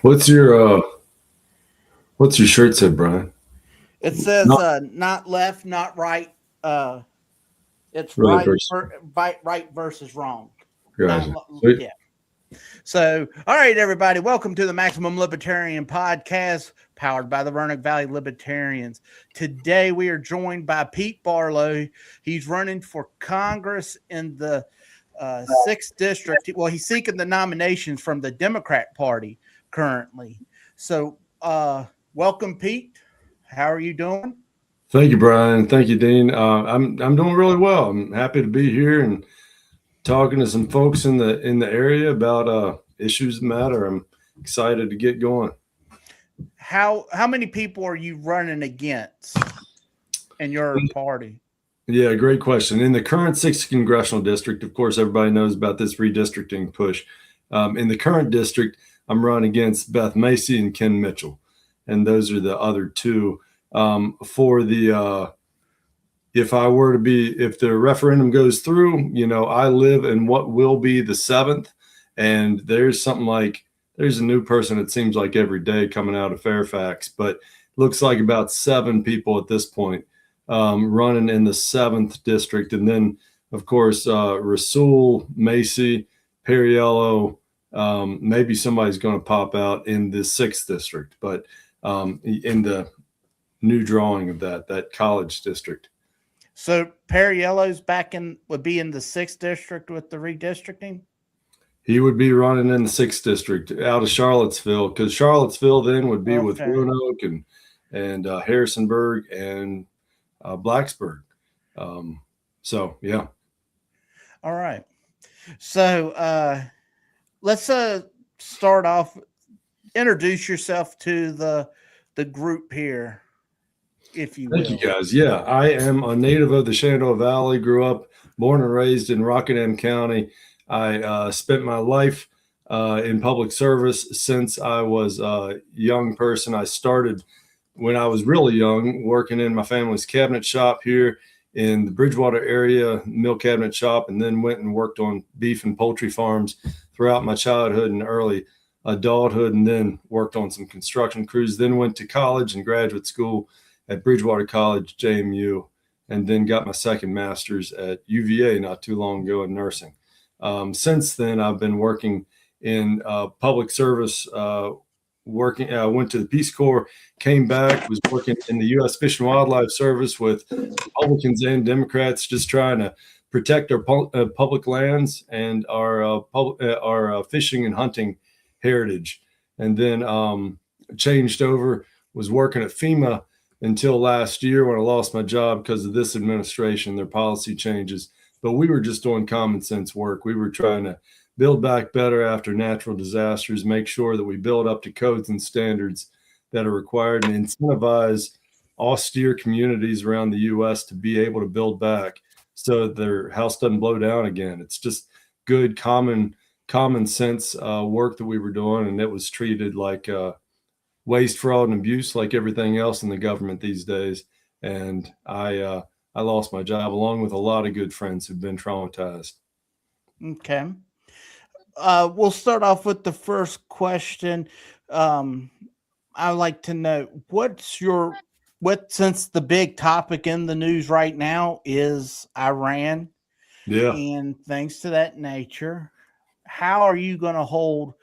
What's your what's your shirt say, Brian? It says Not not left, not right. It's right right, versus right versus wrong. Not gotcha. Sweet. yeah. So, all right, everybody, welcome to the Maximum Libertarian Podcast, powered by the Roanoke Valley Libertarians. Today, we are joined by Pete Barlow. He's running for Congress in the 6th District. Well, he's seeking the nominations from the Democrat Party currently. So, welcome, Pete. How are you doing? Thank you, Brian. Thank you, Dean. I'm doing really well. I'm happy to be here and talking to some folks in the area about issues that matter. I'm excited to get going. How many people are you running against in your party? Yeah, great question. In the current 6th Congressional District, of course, everybody knows about this redistricting push. In the current district, I'm running against Beth Macy and Ken Mitchell, and those are the other two. For the if the referendum goes through, I live in what will be the 7th, and there's a new person, it seems like every day, coming out of Fairfax, but looks like about 7 people at this point running in the 7th district. And then, of course, Rasul, Macy, Perriello, maybe somebody's going to pop out in the 6th district, but in the new drawing of that college district. So Perriello's would be in the 6th district with the redistricting? He would be running in the 6th district out of Charlottesville, because Charlottesville then would be with Roanoke and Harrisonburg and Blacksburg. So, yeah. All right. So let's start off. Introduce yourself to the group here, if you will. Thank you, guys. Yeah, I am a native of the Shenandoah Valley, grew up, born and raised in Rockingham County. I spent my life in public service since I was a young person. I started when I was really young, working in my family's cabinet shop here in the Bridgewater area, mill cabinet shop, and then went and worked on beef and poultry farms throughout my childhood and early adulthood, and then worked on some construction crews, then went to college and graduate school at Bridgewater College, JMU, and then got my second master's at UVA not too long ago in nursing. Since then, I've been working in public service, went to the Peace Corps, came back, was working in the U.S. Fish and Wildlife Service with Republicans and Democrats, just trying to protect our public lands and our fishing and hunting heritage. And then changed over, was working at FEMA until last year when I lost my job because of this administration, their policy changes. But we were just doing common sense work. We were trying to build back better after natural disasters, make sure that we build up to codes and standards that are required, and incentivize austere communities around the U.S. to be able to build back so their house doesn't blow down again. It's just good common sense work that we were doing, and it was treated like waste, fraud, and abuse like everything else in the government these days. And I lost my job along with a lot of good friends who've been traumatized. Okay. We'll start off with the first question. I'd like to know since the big topic in the news right now is Iran, and things to that nature, how are you going to hold?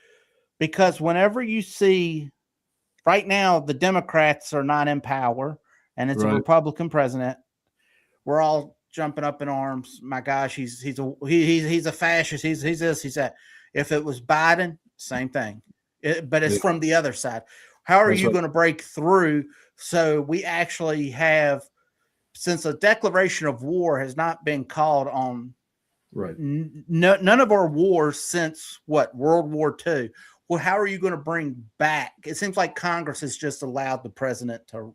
Because whenever you see right now, the Democrats are not in power and it's a Republican president, we're all jumping up in arms. My gosh, he's a fascist. He's this, he's that. If it was Biden, same thing. But it's from the other side. How are you going to break through so we actually have, since a declaration of war has not been called on none of our wars since World War II. Well, how are you going to bring back? It seems like Congress has just allowed the president to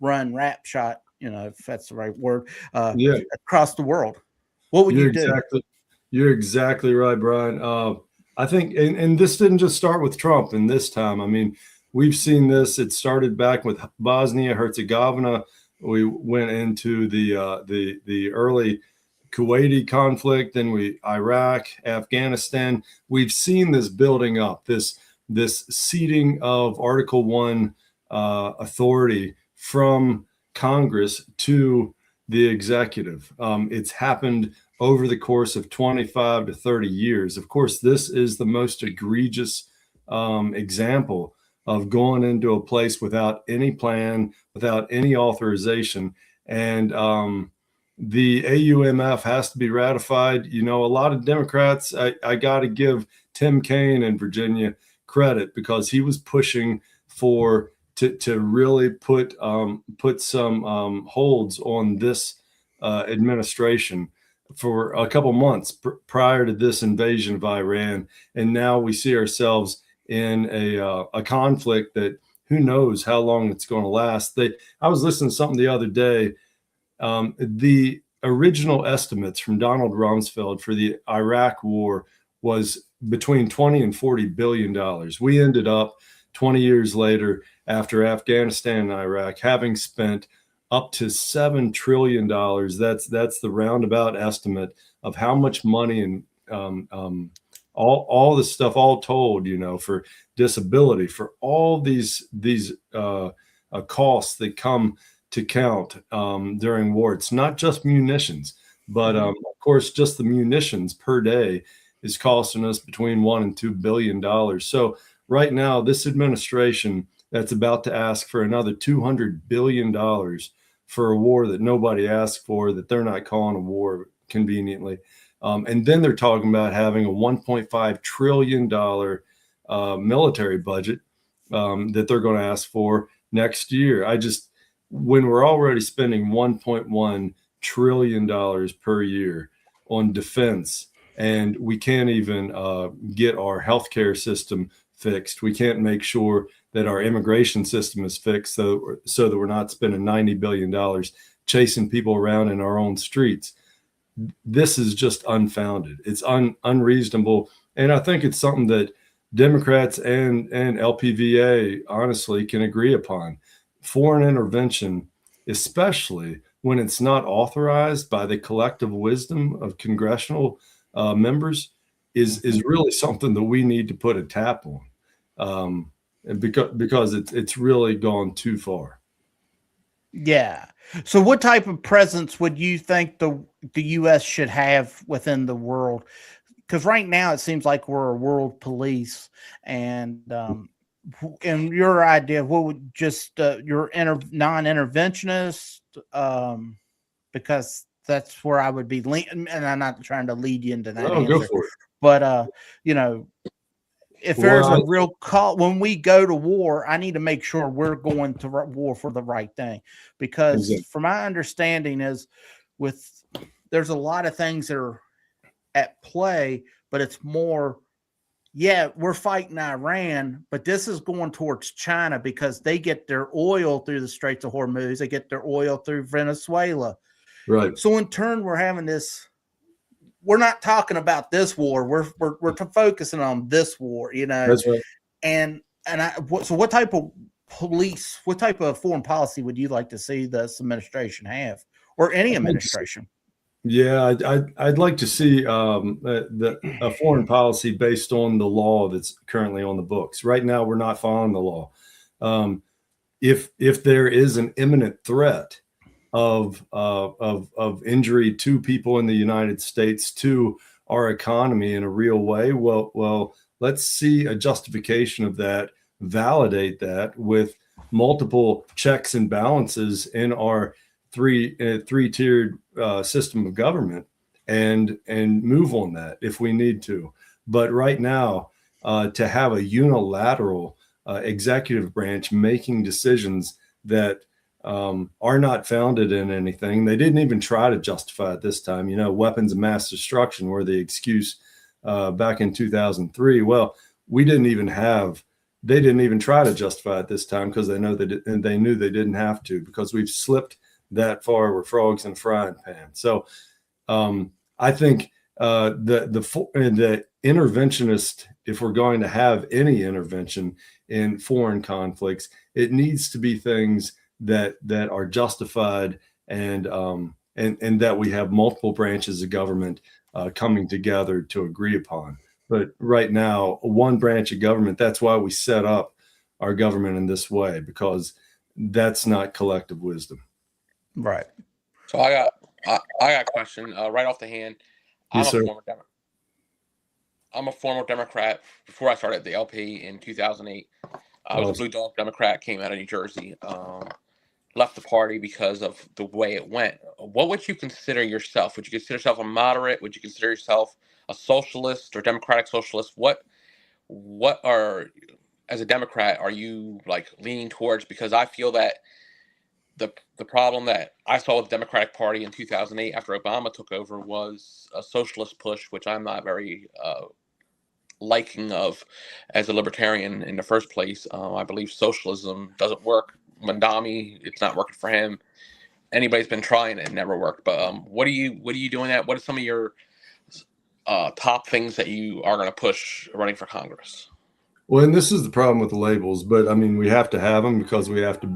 run rap shot, if that's the right word, across the world. What would you do? You're exactly right, Brian. I think, and this didn't just start with Trump in this time. I mean, we've seen this. It started back with Bosnia Herzegovina. We went into the early Kuwaiti conflict, then Iraq, Afghanistan. We've seen this building up, this this ceding of Article 1 authority from Congress to the executive. It's happened over the course of 25 to 30 years. Of course, this is the most egregious example of going into a place without any plan, without any authorization. And the AUMF has to be ratified. You know, a lot of Democrats, I got to give Tim Kaine in Virginia credit, because he was pushing for to really put some holds on this administration for a couple months prior to this invasion of Iran. And now we see ourselves in a conflict that who knows how long it's going to last. I was listening to something the other day. The original estimates from Donald Rumsfeld for the Iraq war was between 20 and 40 billion dollars. We ended up 20 years later, after Afghanistan and Iraq, having spent up to $7 trillion. That's the roundabout estimate of how much money and all this stuff, all told, you know, for disability, for all these costs that come to count during war. It's not just munitions, but of course, just the munitions per day is costing us between $1 and $2 billion. So right now, this administration that's about to ask for another $200 billion for a war that nobody asked for, that they're not calling a war conveniently. And then they're talking about having a $1.5 trillion military budget that they're going to ask for next year. When we're already spending $1.1 trillion per year on defense, and we can't even get our healthcare system fixed, we can't make sure that our immigration system is fixed so that we're not spending $90 billion chasing people around in our own streets. This is just unfounded. It's unreasonable. And I think it's something that Democrats and LPVA honestly can agree upon. Foreign intervention, especially when it's not authorized by the collective wisdom of congressional members, is really something that we need to put a tap on, because it's really gone too far. Yeah. So what type of presence would you think the U.S. should have within the world? Because right now it seems like we're a world police, and your idea, what would just your non-interventionist, because that's where I would be leaning, and I'm not trying to lead you into that answer, go for it. But you know, if there's a real call when we go to war, I need to make sure we're going to war for the right thing, because from my understanding is there's a lot of things that are at play, but it's more, we're fighting Iran, but this is going towards China because they get their oil through the Straits of Hormuz. They get their oil through Venezuela. Right. So in turn, we're having this. We're not talking about this war. We're focusing on this war, you know. That's right. So what type of what type of foreign policy would you like to see this administration have, or any administration? Yeah, I'd like to see a foreign policy based on the law that's currently on the books. Right now, we're not following the law. If there is an imminent threat of injury to people in the United States, to our economy in a real way, well, let's see a justification of that, validate that with multiple checks and balances in our three-tiered system of government, and move on that if we need to. But right now, to have a unilateral executive branch making decisions that are not founded in anything. They didn't even try to justify it this time. You know, weapons of mass destruction were the excuse back in 2003. Well, they didn't even try to justify it this time, because they knew they didn't have to, because we've slipped that far. We're frogs in a frying pan. So I think the interventionist, if we're going to have any intervention in foreign conflicts, it needs to be things that are justified, and that we have multiple branches of government coming together to agree upon. But right now, one branch of government, that's why we set up our government in this way, because that's not collective wisdom. Right. So I got a question right off the hand. Yes, sir. I'm a former Democrat before I started the LP in 2008. I was a Blue Dog Democrat, came out of New Jersey, left the party because of the way it went. What would you consider yourself? Would you consider yourself a moderate? Would you consider yourself a socialist or democratic socialist? What are, as a Democrat, are you like leaning towards? Because I feel that the problem that I saw with the Democratic Party in 2008 after Obama took over was a socialist push, which I'm not very liking of as a libertarian in the first place. I believe socialism doesn't work. Mandami, it's not working for him. Anybody's been trying it, never worked. But what are you doing at? What are some of your top things that you are going to push running for Congress? Well, and this is the problem with the labels, but I mean, we have to have them because we have to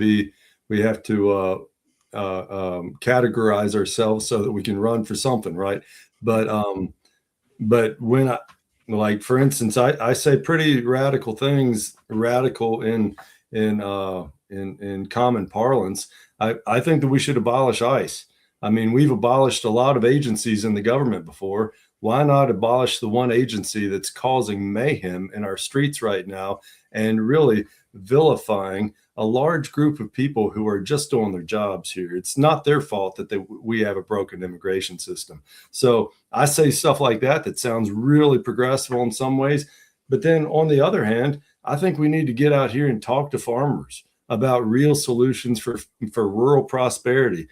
categorize ourselves so that we can run for something, right? But when I, like, for instance, I say pretty radical things, radical in common parlance. I think that we should abolish ICE. I mean, we've abolished a lot of agencies in the government before. Why not abolish the one agency that's causing mayhem in our streets right now and really vilifying a large group of people who are just doing their jobs here? It's not their fault that we have a broken immigration system. So I say stuff like that sounds really progressive in some ways. But then on the other hand, I think we need to get out here and talk to farmers about real solutions for rural prosperity.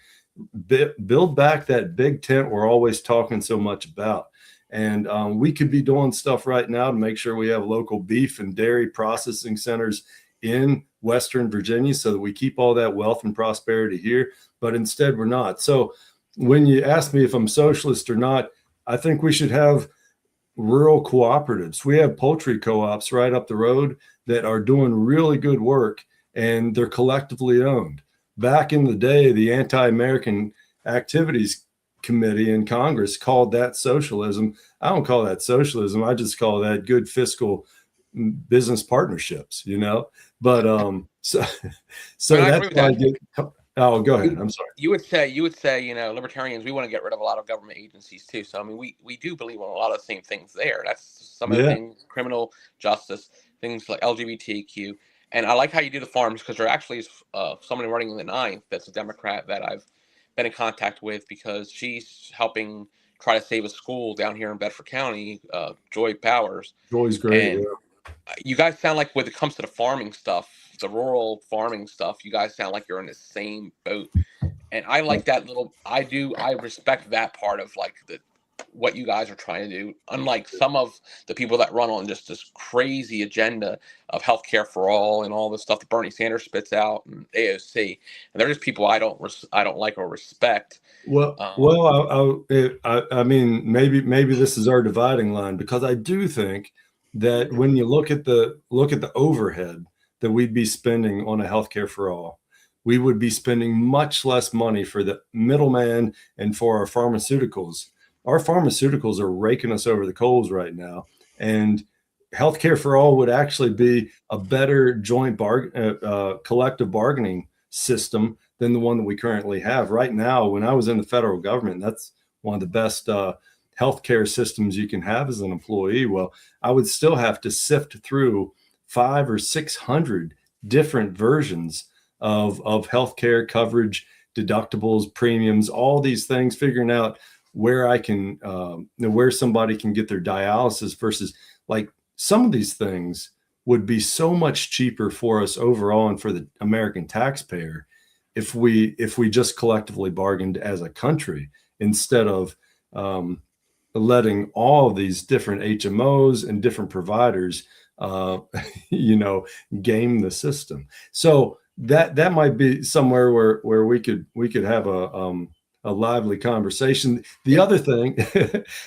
Build back that big tent we're always talking so much about. And we could be doing stuff right now to make sure we have local beef and dairy processing centers in Western Virginia so that we keep all that wealth and prosperity here. But instead, we're not. So when you ask me if I'm socialist or not, I think we should have rural cooperatives. We have poultry co-ops right up the road that are doing really good work, and they're collectively owned. Back in the day, the Anti-American Activities Committee in Congress called that socialism. I don't call that socialism. I just call that good fiscal business partnerships, But so that's why I get. Oh, go ahead. I'm sorry. You would say, libertarians, we want to get rid of a lot of government agencies too. So I mean, we do believe in a lot of the same things there. That's some of the things: criminal justice, things like LGBTQ. And I like how you do the farms, because there actually is somebody running in the 9th that's a Democrat that I've been in contact with, because she's helping try to save a school down here in Bedford County, Joy Powers. Joy's great. And you guys sound like, when it comes to the farming stuff, the rural farming stuff, you guys sound like you're in the same boat. And I like that I respect that part of like what you guys are trying to do, unlike some of the people that run on just this crazy agenda of healthcare for all and all the stuff that Bernie Sanders spits out and AOC. And they're just people I don't like or respect. I mean, maybe this is our dividing line, because I do think that when you look at the overhead that we'd be spending on a healthcare for all, we would be spending much less money for the middleman and for our pharmaceuticals. Our pharmaceuticals are raking us over the coals right now, and healthcare for all would actually be a better joint collective bargaining system than the one that we currently have right now. When I was in the federal government, that's one of the best healthcare systems you can have as an employee. Well, I would still have to sift through 500 or 600 different versions of healthcare coverage, deductibles, premiums, all these things, figuring out where I can, where somebody can get their dialysis versus, like, some of these things would be so much cheaper for us overall and for the American taxpayer if we just collectively bargained as a country, instead of letting all of these different HMOs and different providers, game the system. So that might be somewhere where we could have a lively conversation. The other thing,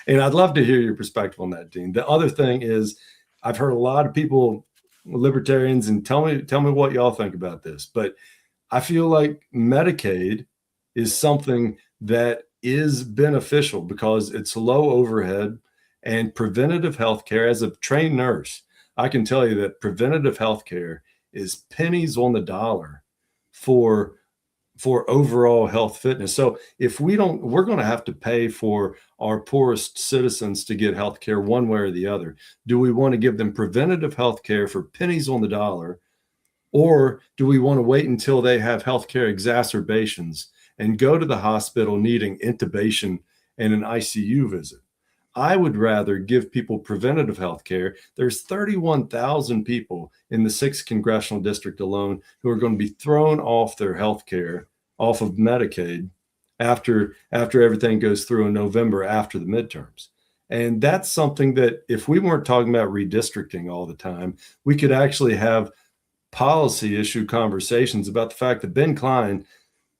and I'd love to hear your perspective on that, Dean. The other thing is, I've heard a lot of people, libertarians, and tell me what y'all think about this, but I feel like Medicaid is something that is beneficial because it's low overhead And preventative health care, as a trained nurse, I can tell you that preventative health care is pennies on the dollar for overall health fitness. So if we don't, we're going to have to pay for our poorest citizens to get health care one way or the other. Do we want to give them preventative health care for pennies on the dollar? Or do we want to wait until they have health care exacerbations and go to the hospital needing intubation and an ICU visit? I would rather give people preventative health care. There's 31,000 people in the 6th Congressional District alone who are going to be thrown off their health care, off of Medicaid, after everything goes through in November after the midterms. And that's something that if we weren't talking about redistricting all the time, we could actually have policy issue conversations about the fact that Ben Klein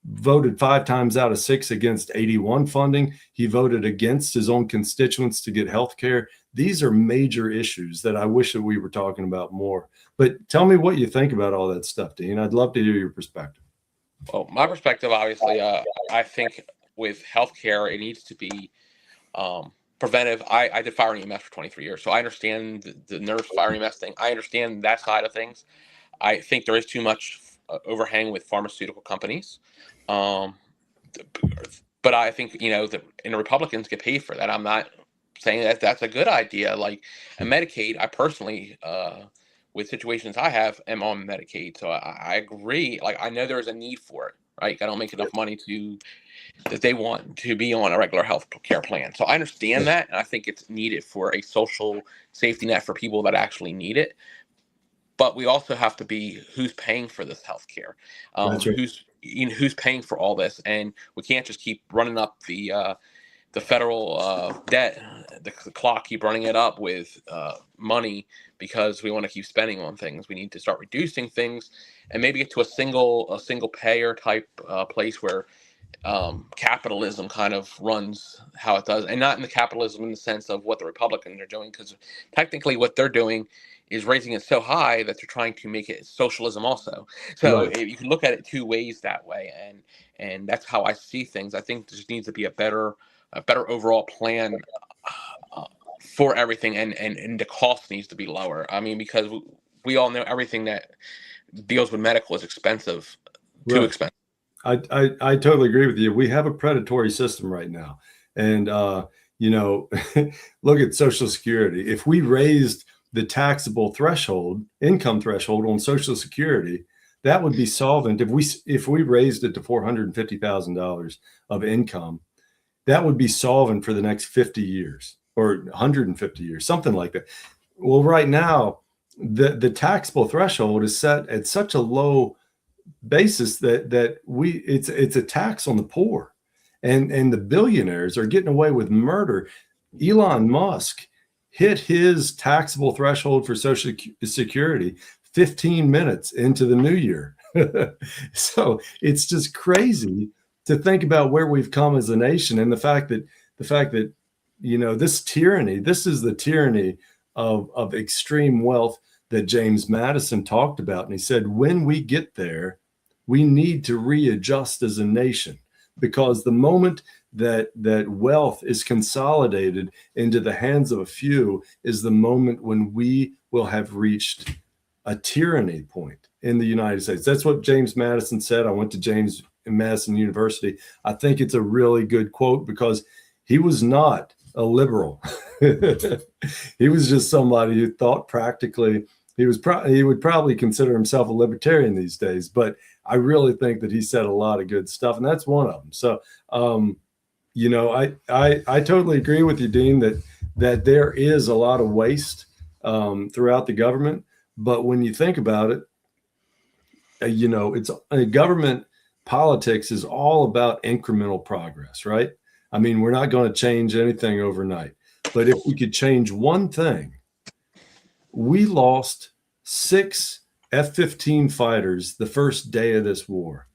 voted 5 times out of 6 against 81 funding. He voted against his own constituents to get health care. These are major issues that I wish that we were talking about more. But tell me what you think about all that stuff, Dean. I'd love to hear your perspective. Well, my perspective, obviously, I think with healthcare, it needs to be preventive. I did fire and EMS for 23 years, so I understand the nurse fire and EMS thing. I understand that side of things. I think there is too much overhang with pharmaceutical companies. But I think, and the Republicans get paid for that. I'm not saying that that's a good idea. Like a Medicaid, I personally, with situations I have, am on Medicaid. So I agree. Like, I know there's a need for it, right? I don't make enough money that they want to be on a regular health care plan. So I understand that. And I think it's needed for a social safety net for people that actually need it. But we also have to be who's paying for this health care, who's paying for all this, and we can't just keep running up the federal debt, the clock, keep running it up with money because we want to keep spending on things. We need to start reducing things and maybe get to a single payer type place where capitalism kind of runs how it does, and not in the capitalism in the sense of what the Republicans are doing, because technically what they're doing is raising it so high that they're trying to make it socialism also. So right. You can look at it 2 ways that way, and that's how I see things. I think there just needs to be a better overall plan for everything, and the cost needs to be lower. I mean, because we all know everything that deals with medical is expensive, too expensive. I totally agree with you. We have a predatory system right now, and look at Social Security. If we raised the taxable income threshold on Social Security, that would be solvent. If we raised it to $450,000 of income, that would be solvent for the next 50 years or 150 years, something like that. Well, right now, the taxable threshold is set at such a low basis that it's a tax on the poor, and the billionaires are getting away with murder. Elon Musk hit his taxable threshold for Social Security 15 minutes into the new year. So it's just crazy to think about where we've come as a nation, and the fact that this tyranny, this is the tyranny of extreme wealth that James Madison talked about. And he said, when we get there, we need to readjust as a nation, because the moment that wealth is consolidated into the hands of a few is the moment when we will have reached a tyranny point in the United States. That's what James Madison said. I went to James Madison University. I think it's a really good quote, because he was not a liberal. He was just somebody who thought practically. He would probably consider himself a libertarian these days, but I really think that he said a lot of good stuff, and that's one of them. So, I totally agree with you, Dean, that there is a lot of waste throughout the government. But when you think about it, it's government politics is all about incremental progress, right? I mean, we're not going to change anything overnight, but if we could change one thing. We lost 6 F-15 fighters the first day of this war.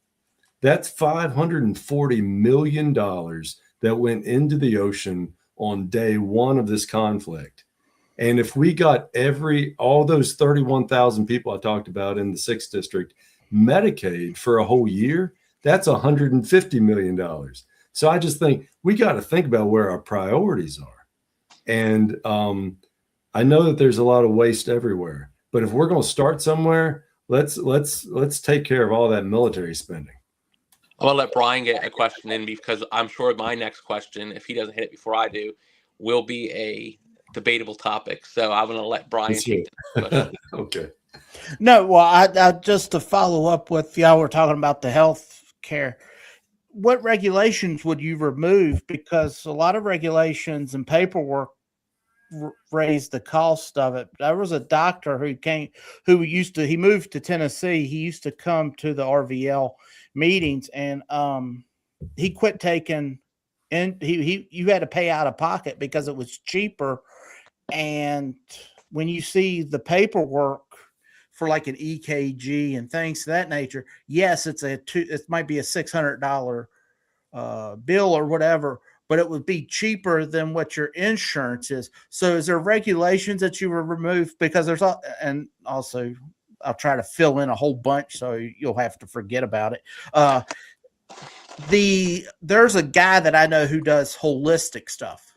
That's $540 million that went into the ocean on day 1 of this conflict. And if we got all those 31,000 people I talked about in the 6th district Medicaid for a whole year, that's $150 million. So I just think we got to think about where our priorities are. And I know that there's a lot of waste everywhere, but if we're going to start somewhere, let's take care of all that military spending. I'm gonna let Brian get a question in because I'm sure my next question, if he doesn't hit it before I do, will be a debatable topic. So I'm gonna let Brian take the question. Okay. No, well, I just to follow up with y'all were talking about the health care. What regulations would you remove? Because a lot of regulations and paperwork raise the cost of it. There was a doctor he moved to Tennessee. He used to come to the RVL meetings, and he quit taking, and you had to pay out of pocket because it was cheaper. And when you see the paperwork for like an EKG and things of that nature, yes, it might be a $600 bill or whatever, but it would be cheaper than what your insurance is. So is there regulations that you will remove? Because and also I'll try to fill in a whole bunch so you'll have to forget about it. There's a guy that I know who does holistic stuff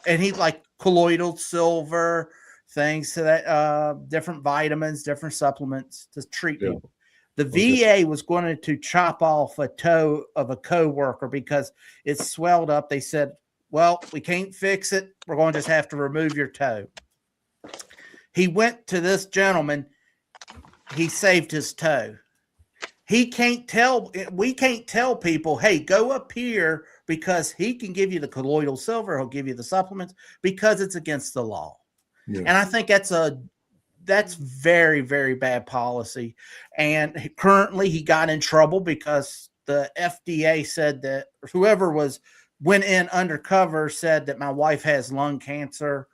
and he like colloidal silver, things to that, different vitamins, different supplements to treat people. The VA was going to chop off a toe of a coworker because it swelled up. They said, well, we can't fix it. We're going to just have to remove your toe. He went to this gentleman. He saved his toe. We can't tell people, hey, go up here because he can give you the colloidal silver. He'll give you the supplements because it's against the law. Yeah. And I think that's very, very bad policy. And currently he got in trouble because the FDA said that whoever went in undercover said that my wife has lung cancer.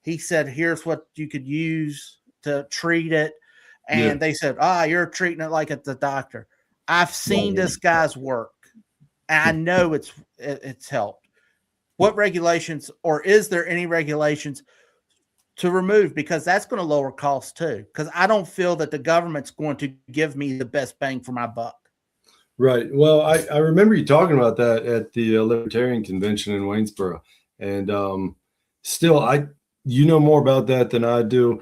He said, here's what you could use to treat it. And they said, you're treating it like it's a doctor. I've seen this guy's work. And I know it's helped. What regulations, or is there any regulations to remove? Because that's going to lower costs too. Because I don't feel that the government's going to give me the best bang for my buck. Right. Well, I remember you talking about that at the Libertarian Convention in Waynesboro. And still, you know more about that than I do.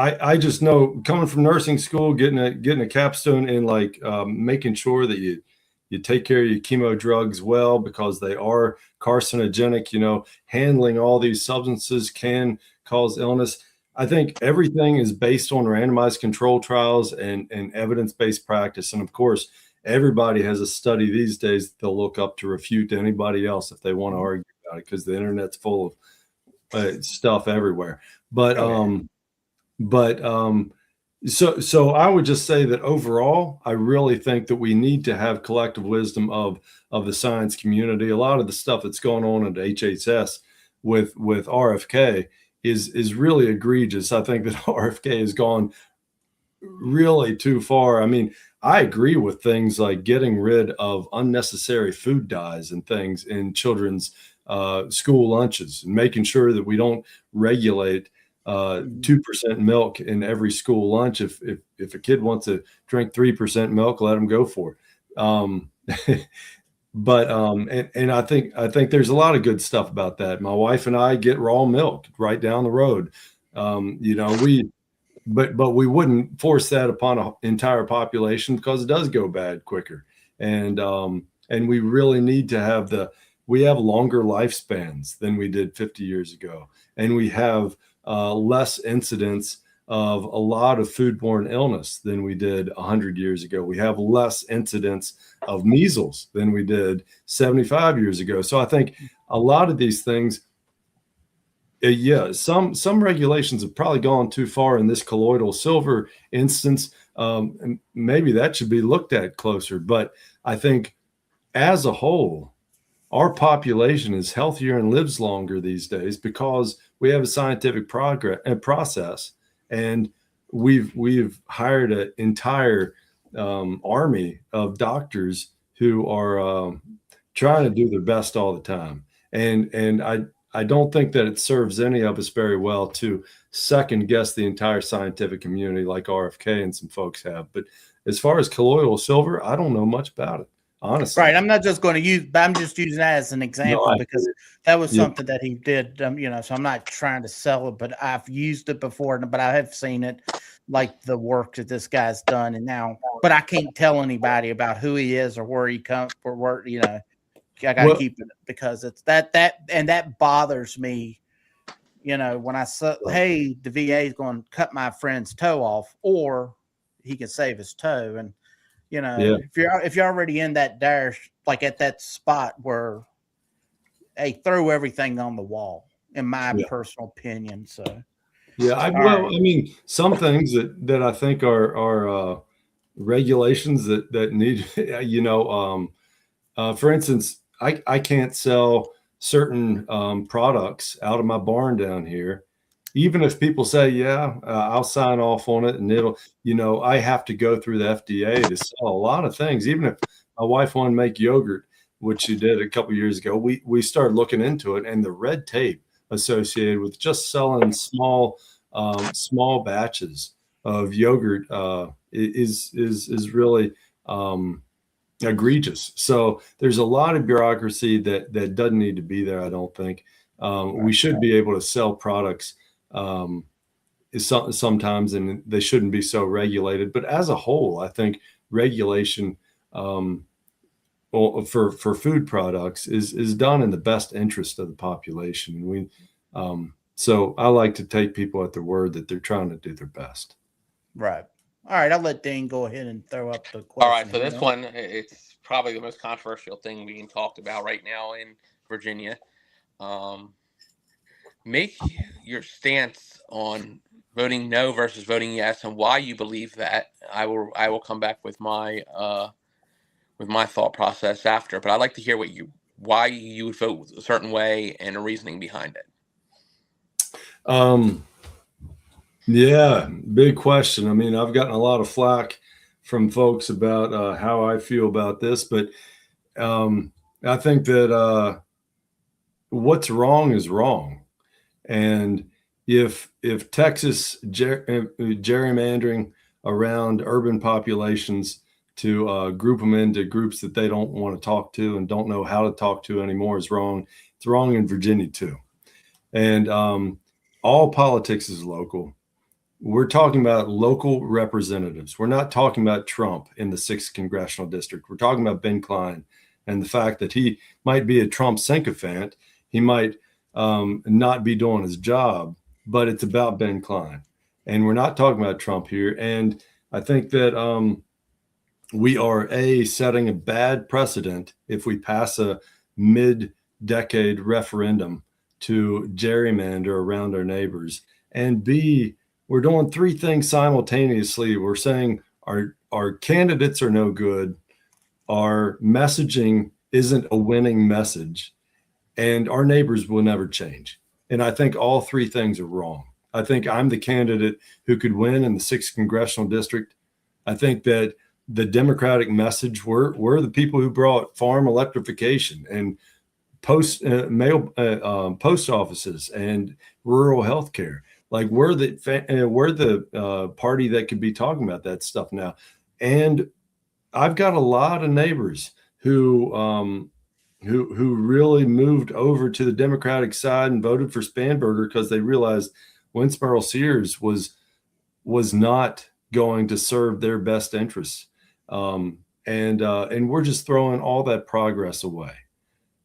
I just know, coming from nursing school, getting a capstone in like making sure that you take care of your chemo drugs well, because they are carcinogenic. You know, handling all these substances can cause illness. I think everything is based on randomized control trials and evidence-based practice. And of course, everybody has a study these days that they'll look up to refute anybody else if they want to argue about it, because the internet's full of stuff everywhere. So I would just say that overall, I really think that we need to have collective wisdom of the science community. A lot of the stuff that's going on at HHS with RFK is really egregious. I think that RFK has gone really too far. I mean, I agree with things like getting rid of unnecessary food dyes and things in children's school lunches, and making sure that we don't regulate 2% milk in every school lunch. If a kid wants to drink 3% milk, let them go for it. And I think there's a lot of good stuff about that. My wife and I get raw milk right down the road. But we wouldn't force that upon an entire population, because it does go bad quicker. And we really need to we have longer lifespans than we did 50 years ago. And we have less incidence of a lot of foodborne illness than we did 100 years ago. We have less incidence of measles than we did 75 years ago. So I think a lot of these things, some regulations have probably gone too far in this colloidal silver instance. And maybe that should be looked at closer. But I think as a whole, our population is healthier and lives longer these days because we have a scientific process, and we've hired an entire army of doctors who are trying to do their best all the time. And I don't think that it serves any of us very well to second guess the entire scientific community like RFK and some folks have. But as far as colloidal silver, I don't know much about it. honestly. Right. I'm not just going to use, but I'm just using that as an example because that was something that he did, so I'm not trying to sell it, but I've used it before, but I have seen it, like the work that this guy's done. And now, but I can't tell anybody about who he is or where he comes or where, I got to keep it because it's that bothers me. When I say, hey, the VA is going to cut my friend's toe off, or he can save his toe. And, if you're already in that dash, like at that spot where, hey, throw everything on the wall, in my personal opinion. So, some things that I think are regulations that need, for instance, I can't sell certain products out of my barn down here, even if people say, I'll sign off on it, and it'll, I have to go through the FDA to sell a lot of things. Even if my wife wanted to make yogurt, which she did a couple of years ago, we started looking into it, and the red tape associated with just selling small batches of yogurt is really egregious. So there's a lot of bureaucracy that doesn't need to be there. I don't think we should be able to sell products sometimes, and they shouldn't be so regulated. But as a whole, I think regulation for food products is done in the best interest of the population. So I like to take people at their word that they're trying to do their best. Right. All right. I'll let Dane go ahead and throw up the question. All right. So this one, it's probably the most controversial thing being talked about right now in Virginia. Make your stance on voting no versus voting yes, and why you believe that. I will come back with my thought process after, but I'd like to hear why you would vote a certain way and a reasoning behind it. Big question. I mean, I've gotten a lot of flack from folks about how I feel about this, but I think that what's wrong is wrong. And if Texas gerrymandering around urban populations to group them into groups that they don't want to talk to and don't know how to talk to anymore is wrong, it's wrong in Virginia too. And all politics is local. We're talking about local representatives. We're not talking about Trump in the 6th Congressional District. We're talking about Ben Cline and the fact that he might be a Trump sycophant. He might not be doing his job, but it's about Ben Cline. And we're not talking about Trump here. And I think that we are setting a bad precedent if we pass a mid-decade referendum to gerrymander around our neighbors. And B, we're doing three things simultaneously. We're saying our candidates are no good, our messaging isn't a winning message, and our neighbors will never change. And I think all three things are wrong. I think I'm the candidate who could win in the 6th Congressional District. I think that the Democratic message, we're the people who brought farm electrification and post offices and rural health care. Like we're the party that could be talking about that stuff now. And I've got a lot of neighbors who really moved over to the Democratic side and voted for Spanberger because they realized Winston Earl Sears was not going to serve their best interests. And we're just throwing all that progress away.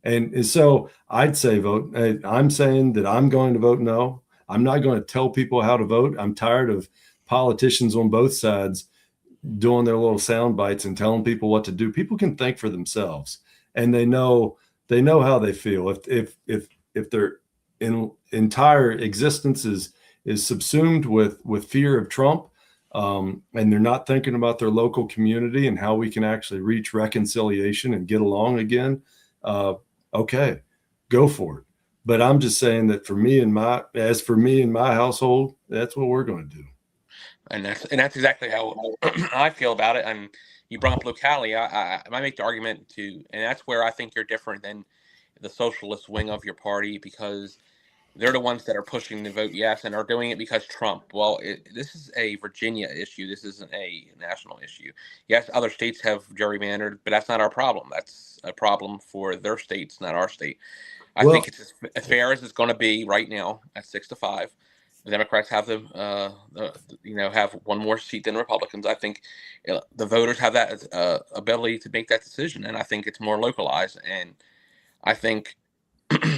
And so I'd say vote. I'm saying that I'm going to vote no. I'm not going to tell people how to vote. I'm tired of politicians on both sides doing their little sound bites and telling people what to do. People can think for themselves, and they know how they feel. If their entire existence is subsumed with fear of Trump, and they're not thinking about their local community and how we can actually reach reconciliation and get along again, okay, go for it. But I'm just saying that for me and my household, that's what we're going to do. And that's exactly how I feel about it. And you brought up locality. I might make the argument too, and that's where I think you're different than the socialist wing of your party, because they're the ones that are pushing the vote yes and are doing it because Trump. Well, this is a Virginia issue. This isn't a national issue. Yes, other states have gerrymandered, but that's not our problem. That's a problem for their states, not our state. I think it's as fair as it's going to be right now at 6-5. The Democrats have have one more seat than Republicans. I think the voters have that ability to make that decision, and I think it's more localized. And I think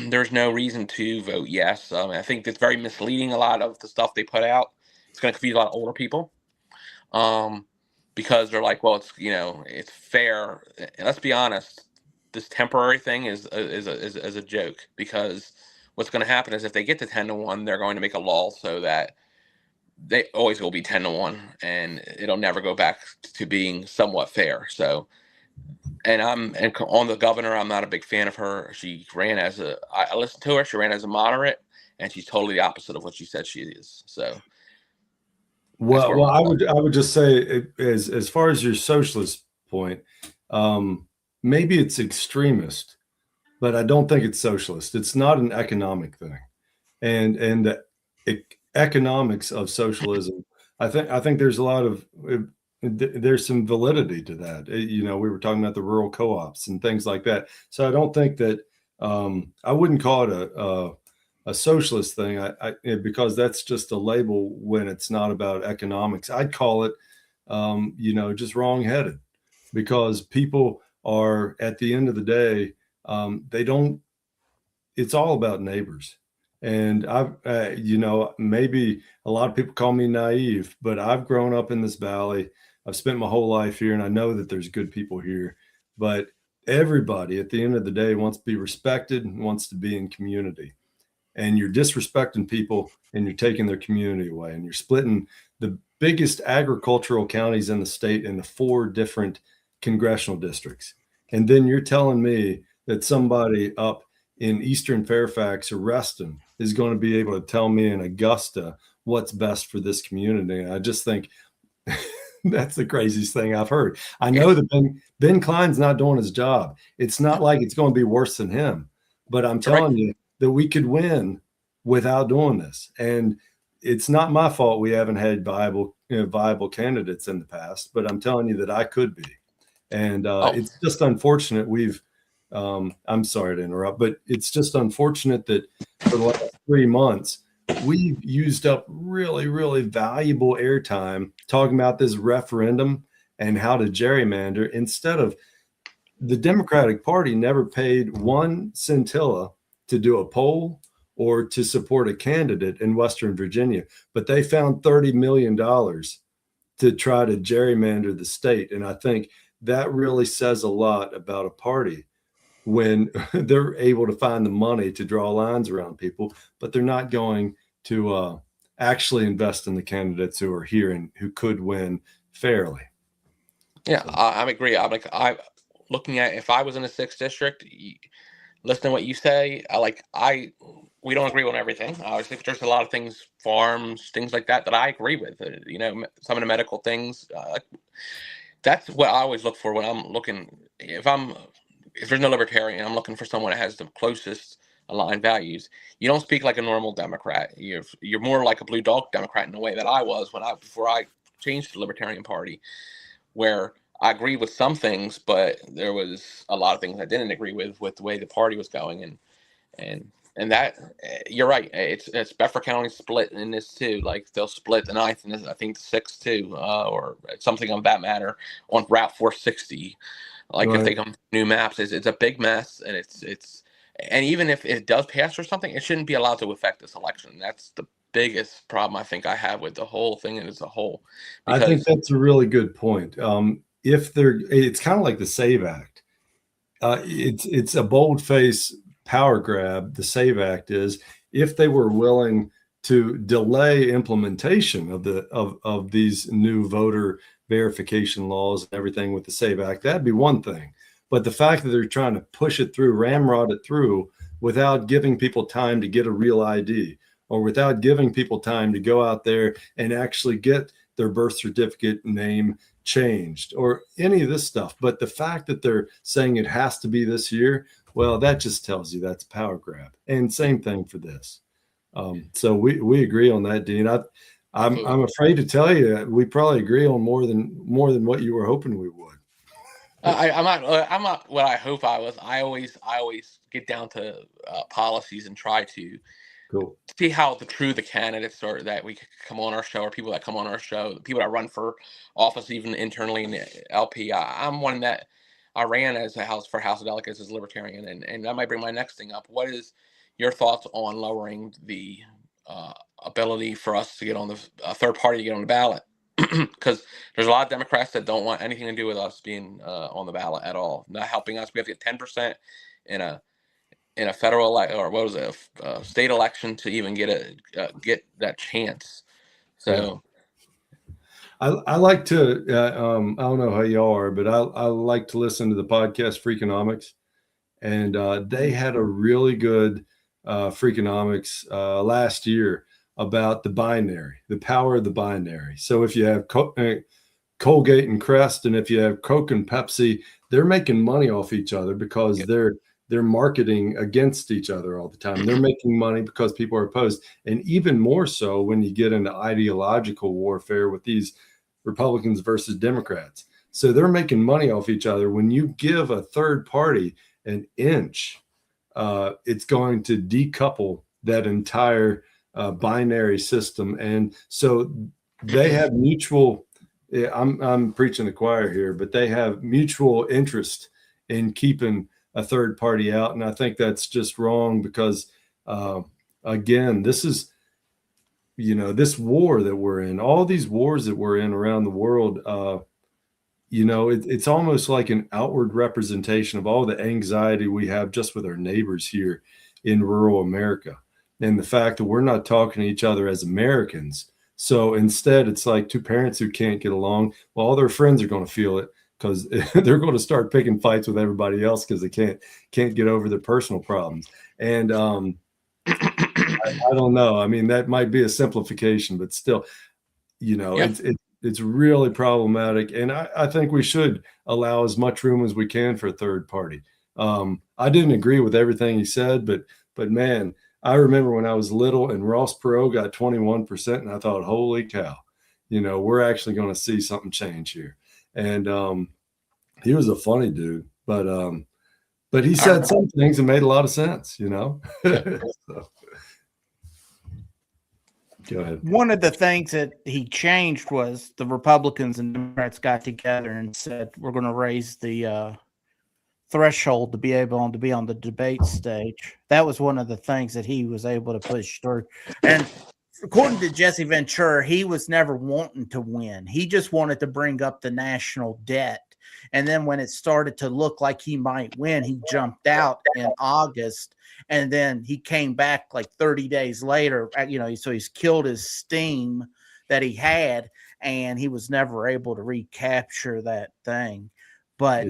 there's no reason to vote yes. I think it's very misleading. A lot of the stuff they put out, it's going to confuse a lot of older people, because they're like, well, it's fair. And let's be honest, this temporary thing is a joke, because what's going to happen is if they get to 10-1, they're going to make a law so that they always will be 10-1, and it'll never go back to being somewhat fair. So. And on the governor, I'm not a big fan of her. She ran I listened to her. She ran as a moderate, and she's totally the opposite of what she said she is. So, well, I would just say, as far as your socialist point, maybe it's extremist, but I don't think it's socialist. It's not an economic thing, and the economics of socialism. I think there's a lot of there's some validity to that. We were talking about the rural co-ops and things like that. So I don't think that I wouldn't call it a socialist thing, because that's just a label when it's not about economics. I'd call it, just wrong-headed, because people are, at the end of the day, it's all about neighbors. And I've, maybe a lot of people call me naive, but I've grown up in this valley. I've spent my whole life here, and I know that there's good people here, but everybody at the end of the day wants to be respected and wants to be in community. And you're disrespecting people, and you're taking their community away, and you're splitting the biggest agricultural counties in the state into 4 different congressional districts. And then you're telling me that somebody up in Eastern Fairfax or Reston is going to be able to tell me in Augusta what's best for this community. And I just think that's the craziest thing I've heard. I know that Ben Klein's not doing his job. It's not like it's going to be worse than him, but I'm telling you that we could win without doing this. And it's not my fault we haven't had viable candidates in the past, but I'm telling you that I could be. And it's just unfortunate I'm sorry to interrupt, but it's just unfortunate that for the last 3 months, we've used up really, really valuable airtime talking about this referendum and how to gerrymander, instead of the Democratic Party never paid one scintilla to do a poll or to support a candidate in Western Virginia, but they found $30 million to try to gerrymander the state. And I think that really says a lot about a party when they're able to find the money to draw lines around people, but they're not going to actually invest in the candidates who are here and who could win fairly. Yeah, so. I agree. I'm looking at, if I was in the 6th district, listening to what you say, we don't agree on everything. I think there's a lot of things, farms, things like that I agree with. Some of the medical things. That's what I always look for when I'm looking. If there's no libertarian, I'm looking for someone that has the closest aligned values. You don't speak like a normal Democrat. You're more like a blue dog Democrat in the way that I was before I changed to the Libertarian Party, where I agree with some things, but there was a lot of things I didn't agree with the way the party was going. And that, you're right. It's Bedford County split in this too. Like, they'll split the 9th and I think the 6th too, or something of that matter on Route 460. Like, right. If they come to new maps, it's a big mess, and and even if it does pass or something, it shouldn't be allowed to affect this election. That's the biggest problem I think I have with the whole thing as a whole. I think that's a really good point. It's kind of like the SAVE Act. It's a bold-faced power grab. The SAVE Act is, if they were willing to delay implementation of these new voter verification laws and everything with the SAVE Act, that'd be one thing. But the fact that they're trying to push it through, ramrod it through, without giving people time to get a real ID, or without giving people time to go out there and actually get their birth certificate name changed, or any of this stuff. But the fact that they're saying it has to be this year, well, that just tells you that's a power grab. And same thing for this. So we agree on that, Dean. I'm afraid to tell you, we probably agree on more than what you were hoping we would. I'm not what I hope I was. I always get down to policies and try to see how the candidates are that we come on our show, or people that come on our show, the people that run for office, even internally in the LP. I'm one that I ran as House of Delegates as a Libertarian, and that might bring my next thing up. What is your thoughts on lowering the ability for us to get on the third party to get on the ballot? Because there's a lot of Democrats that don't want anything to do with us being on the ballot at all, not helping us. We have to get 10% in a federal or what was it, a state election to even get that chance. So I like to I don't know how you are, but I like to listen to the podcast Freakonomics, and they had a really good Freakonomics last year about the binary, the power of the binary. So if you have Colgate and Crest, and if you have Coke and Pepsi, they're making money off each other because they're marketing against each other all the time. They're making money because people are opposed. And even more so when you get into ideological warfare with these Republicans versus Democrats. So they're making money off each other. When you give a third party an inch, it's going to decouple that entire binary system. And so they have mutual, I'm preaching the choir here, but they have mutual interest in keeping a third party out. And I think that's just wrong because, again, this is, this war that we're in, all these wars that we're in around the world, it's almost like an outward representation of all the anxiety we have just with our neighbors here in rural America. And the fact that we're not talking to each other as Americans. So instead, it's like two parents who can't get along. Well, all their friends are going to feel it because they're going to start picking fights with everybody else because they can't get over their personal problems. And I don't know. I mean, that might be a simplification, but still, it's really problematic. And I think we should allow as much room as we can for a third party. I didn't agree with everything he said, but man, I remember when I was little and Ross Perot got 21%, and I thought, holy cow, we're actually going to see something change here. And he was a funny dude, but he said some things that made a lot of sense, So, go ahead. One of the things that he changed was the Republicans and Democrats got together and said, we're going to raise the threshold to be able to be on the debate stage. That was one of the things that he was able to push through. And according to Jesse Ventura, he was never wanting to win. He just wanted to bring up the national debt. And then when it started to look like he might win, he jumped out in August, and then he came back like 30 days later, so he's killed his steam that he had, and he was never able to recapture that thing. But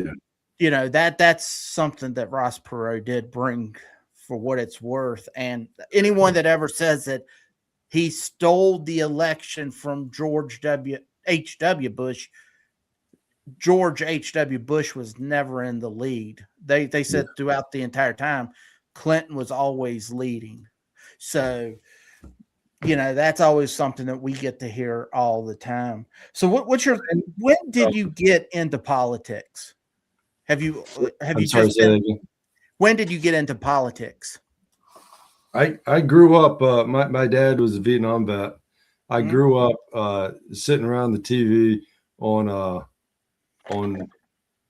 that's something that Ross Perot did bring for what it's worth. And anyone that ever says that he stole the election from George H.W. Bush, George H.W. Bush was never in the lead. They said throughout the entire time, Clinton was always leading. So, that's always something that we get to hear all the time. So when did you get into politics? When did you get into politics? I grew up, my dad was a Vietnam vet. I grew up sitting around the TV on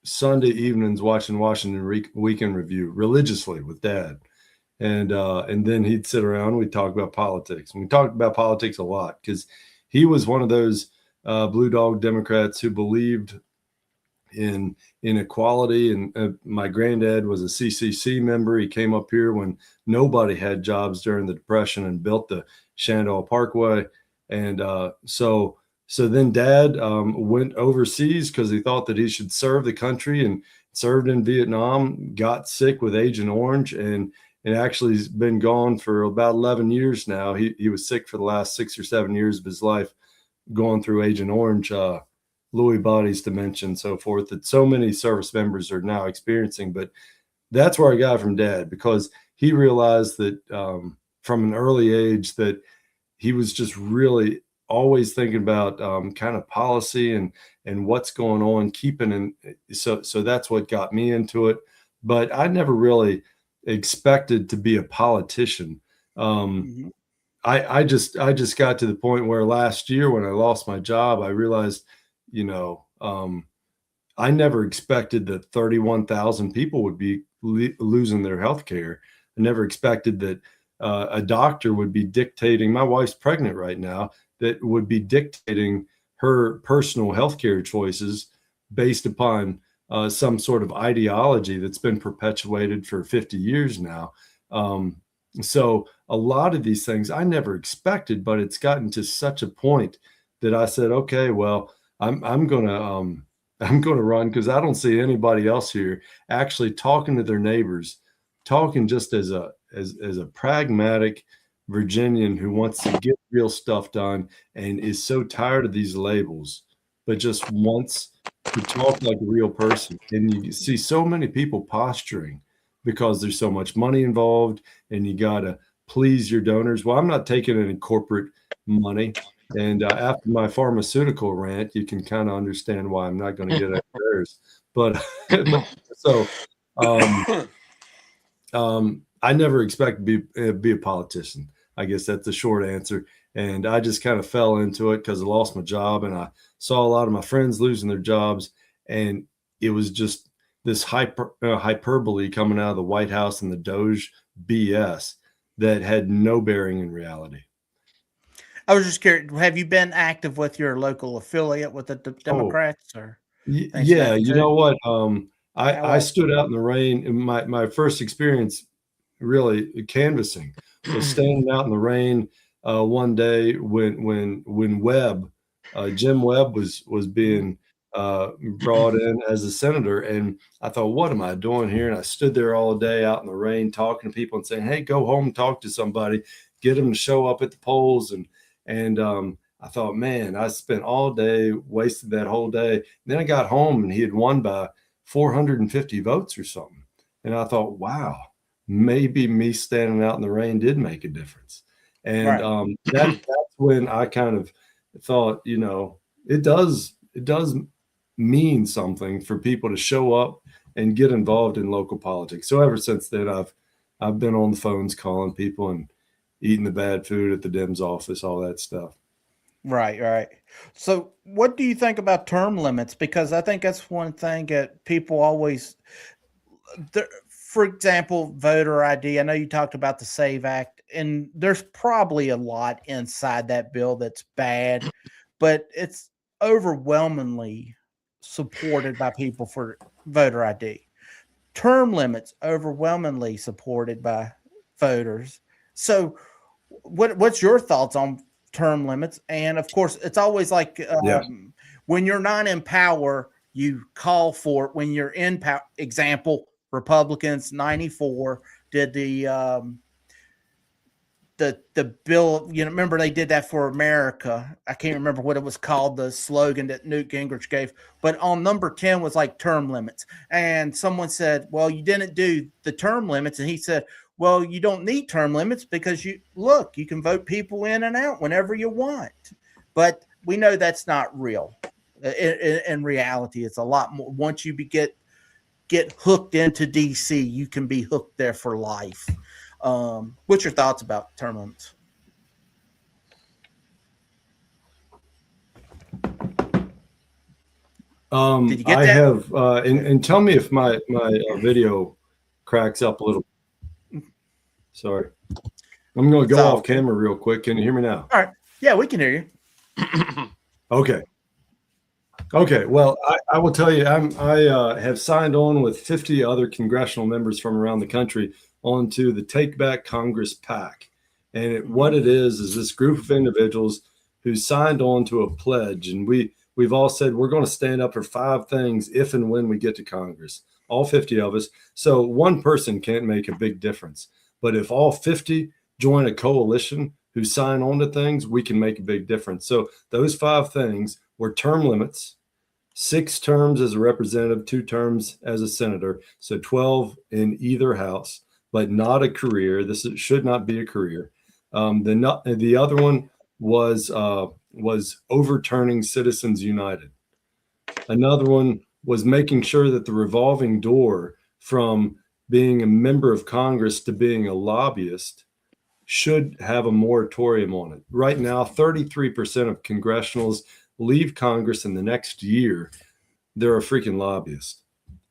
Sunday evenings watching Washington Weekend Review religiously with Dad. And then he'd sit around and we'd talk about politics. And we talked about politics a lot because he was one of those blue dog Democrats who believed in equality. And my granddad was a CCC member. He came up here when nobody had jobs during the Depression and built the Shenandoah Parkway. And so then Dad went overseas because he thought that he should serve the country, and served in Vietnam, got sick with Agent Orange, and actually has been gone for about 11 years now. He was sick for the last 6 or 7 years of his life, going through Agent Orange, Lewy bodies, dementia, and so forth, that so many service members are now experiencing. But that's where I got it from Dad, because he realized that from an early age that he was just really always thinking about kind of policy and what's going on, keeping in. So that's what got me into it. But I never really expected to be a politician. I just got to the point where last year when I lost my job, I realized, I never expected that 31,000 people would be losing their health care. I never expected that a doctor would be dictating, my wife's pregnant right now, that would be dictating her personal healthcare choices based upon some sort of ideology that's been perpetuated for 50 years now. So a lot of these things I never expected, but it's gotten to such a point that I said, okay, well, I'm going to run, because I don't see anybody else here actually talking to their neighbors, talking just as a pragmatic Virginian who wants to get real stuff done and is so tired of these labels, but just wants to talk like a real person. And you see so many people posturing because there's so much money involved and you got to please your donors. Well, I'm not taking any corporate money. And after my pharmaceutical rant, you can kind of understand why I'm not going to get at theirs. But so I never expect to be a politician. I guess that's the short answer. And I just kind of fell into it because I lost my job and I saw a lot of my friends losing their jobs. And it was just this hyperbole coming out of the White House and the Doge BS that had no bearing in reality. I was just curious, have you been active with your local affiliate with the Democrats? Or yeah, you know what? I stood out in the rain. My first experience really canvassing was standing out in the rain one day when Jim Webb was being brought in as a senator, and I thought, what am I doing here? And I stood there all day out in the rain talking to people and saying, hey, go home and talk to somebody, get them to show up at the polls. And I thought, man, I spent all day, wasted that whole day. And then I got home and he had won by 450 votes or something. And I thought, wow, maybe me standing out in the rain did make a difference. And that's when I kind of thought, it does mean something for people to show up and get involved in local politics. So ever since then, I've been on the phones calling people and eating the bad food at the Dems office, all that stuff. Right. So what do you think about term limits? Because I think that's one thing that people always, for example, voter ID. I know you talked about the SAVE Act, and there's probably a lot inside that bill that's bad, but it's overwhelmingly supported by people for voter ID. Term limits overwhelmingly supported by voters. So what's your thoughts on term limits? And of course, it's always like when you're not in power, you call for it. When you're in power, example, Republicans 94 did the bill, remember they did that for America. I can't remember what it was called, the slogan that Newt Gingrich gave, but on number 10 was like term limits. And someone said, well, you didn't do the term limits. And he said, well, you don't need term limits because you can vote people in and out whenever you want. But we know that's not real. In reality, it's a lot more. Once you get hooked into DC, you can be hooked there for life. What's your thoughts about term limits? Did you get that? Have, and tell me if my video cracks up a little. Sorry. I'm going to go off camera real quick. Can you hear me now? All right. Yeah, we can hear you. Okay. Well, I will tell you, I have signed on with 50 other congressional members from around the country onto the Take Back Congress PAC. And what it is this group of individuals who signed on to a pledge. And we've all said we're going to stand up for 5 things if and when we get to Congress, all 50 of us. So one person can't make a big difference. But if all 50 join a coalition who sign on to things, we can make a big difference. So those 5 things were term limits, 6 terms as a representative, 2 terms as a senator. So 12 in either house, but not a career. Should not be a career. The other one was overturning Citizens United. Another one was making sure that the revolving door from being a member of Congress to being a lobbyist should have a moratorium on it. Right now, 33% of congressionals leave Congress in the next year. They're a freaking lobbyist.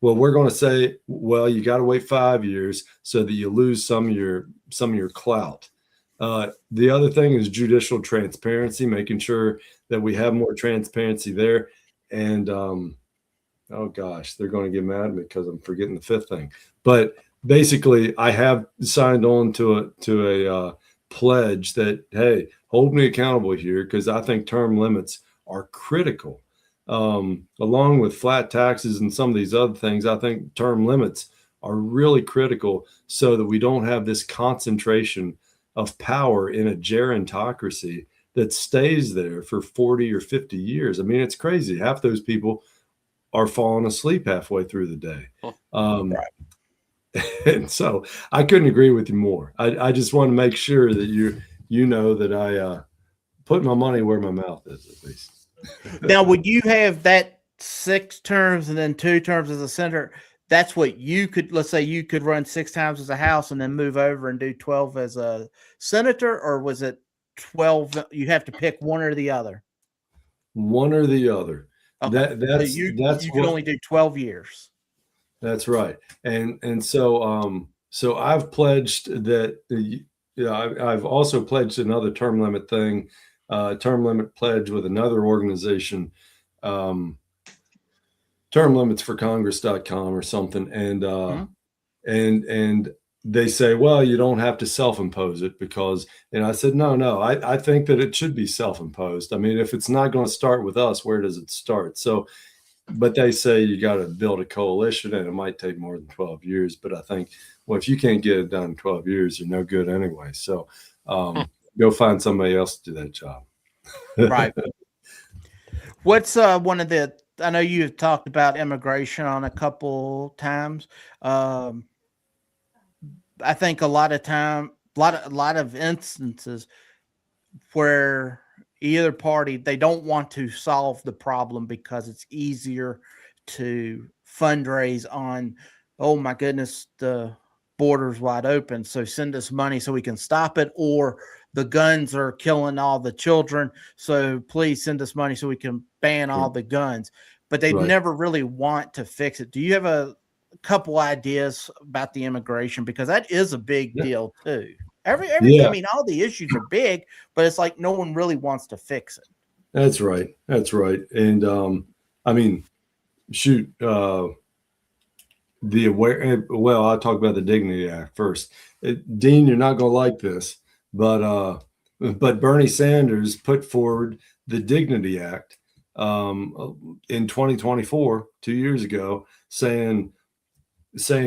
Well, we're going to say, well, you got to wait 5 years so that you lose some of your clout. The other thing is judicial transparency, making sure that we have more transparency there. And oh gosh, they're going to get mad at me because I'm forgetting the fifth thing. But basically, I have signed on to a pledge that, hey, hold me accountable here, because I think term limits are critical. Along with flat taxes and some of these other things, I think term limits are really critical so that we don't have this concentration of power in a gerontocracy that stays there for 40 or 50 years. I mean, it's crazy. Half those people are falling asleep halfway through the day. Right. And so I couldn't agree with you more. I just want to make sure that you know that I put my money where my mouth is, at least. Now, would you have that 6 terms and then 2 terms as a senator? That's what you could, let's say you could run 6 times as a House and then move over and do 12 as a senator, or was it 12? You have to pick one or the other. One or the other. Okay. You can only do 12 years. That's right. And so I've pledged that, I've also pledged another term limit thing, term limit pledge with another organization, termlimitsforcongress.com or something. And they say, well, you don't have to self-impose it because, and I said, no, I think that it should be self-imposed. I mean, if it's not going to start with us, where does it start? So, but they say you got to build a coalition and it might take more than 12 years. But I think, well, if you can't get it done in 12 years, you're no good anyway. So go find somebody else to do that job. Right. What's one of the, I know you've talked about immigration on a couple times. I think a lot of instances where either party, they don't want to solve the problem because it's easier to fundraise on, oh my goodness, the border's wide open, so send us money so we can stop it, or the guns are killing all the children, so please send us money so we can ban all the guns. But they never really want to fix it. Do you have a couple ideas about the immigration? Because that is a big deal too. Everything, I mean, all the issues are big, but it's like no one really wants to fix it. That's right. And I mean, shoot, I'll talk about the Dignity Act first. Dean, you're not going to like this, but Bernie Sanders put forward the Dignity Act in 2024, 2 years ago, saying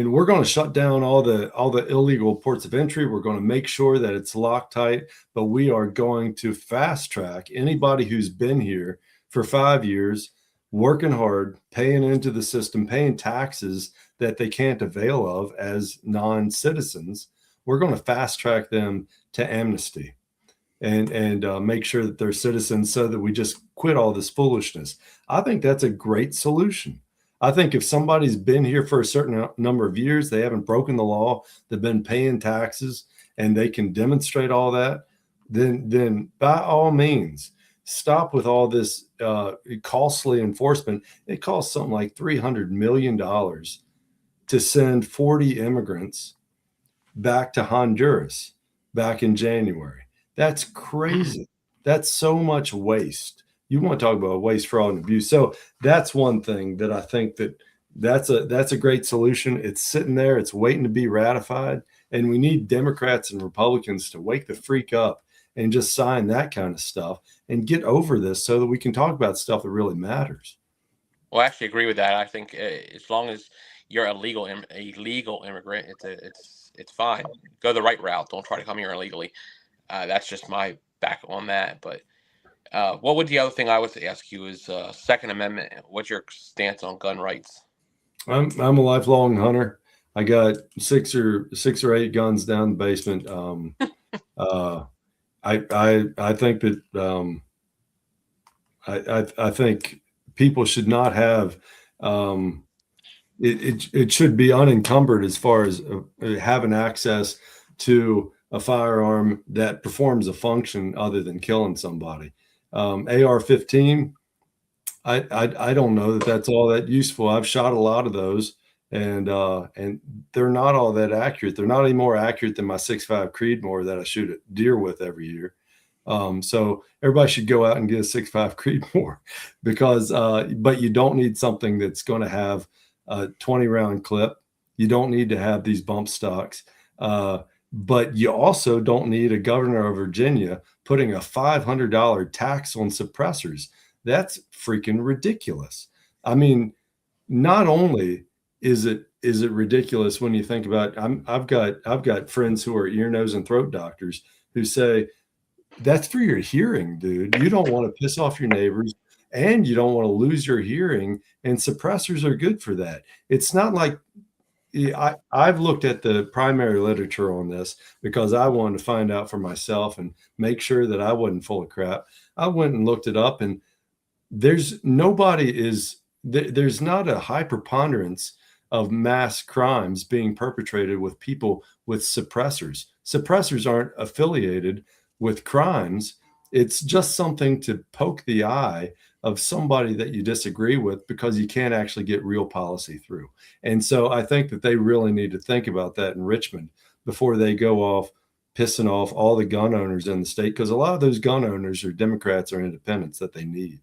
we're going to shut down all the illegal ports of entry. We're going to make sure that it's Loctite, but we are going to fast track anybody who's been here for 5 years, working hard, paying into the system, paying taxes that they can't avail of as non-citizens. We're going to fast track them to amnesty and make sure that they're citizens so that we just quit all this foolishness. I think that's a great solution. I think if somebody's been here for a certain number of years, they haven't broken the law, they've been paying taxes, and they can demonstrate all that, then by all means, stop with all this costly enforcement. It costs something like $300 million to send 40 immigrants back to Honduras back in January. That's crazy. That's so much waste. You want to talk about waste, fraud, and abuse. So that's one thing that I think that's a great solution. It's sitting there. It's waiting to be ratified. And we need Democrats and Republicans to wake the freak up and just sign that kind of stuff and get over this so that we can talk about stuff that really matters. Well, I actually agree with that. I think as long as you're a legal immigrant, it's fine. Go the right route. Don't try to come here illegally. That's just my back on that. But what would the other thing I would ask you is Second Amendment? What's your stance on gun rights? I'm a lifelong hunter. I got six or eight guns down the basement. I think that I think people should not have it should be unencumbered as far as having access to a firearm that performs a function other than killing somebody. AR-15, I don't know that that's all that useful. I've shot a lot of those, and they're not all that accurate. They're not any more accurate than my 6.5 Creedmoor that I shoot a deer with every year. So everybody should go out and get a 6.5 Creedmoor because, but you don't need something that's going to have a 20-round clip. You don't need to have these bump stocks. But you also don't need a governor of Virginia putting a $500 tax on suppressors. That's freaking ridiculous. I mean, not only is it ridiculous when you think about I've got friends who are ear, nose, and throat doctors who say that's for your hearing, dude. You don't want to piss off your neighbors and you don't want to lose your hearing, and suppressors are good for that. It's not like I've looked at the primary literature on this because I wanted to find out for myself and make sure that I wasn't full of crap. I went and looked it up, and there's not a high preponderance of mass crimes being perpetrated with people with suppressors. Suppressors aren't affiliated with crimes. It's just something to poke the eye of somebody that you disagree with because you can't actually get real policy through. And so I think that they really need to think about that in Richmond before they go off pissing off all the gun owners in the state, because a lot of those gun owners are Democrats or independents that they need.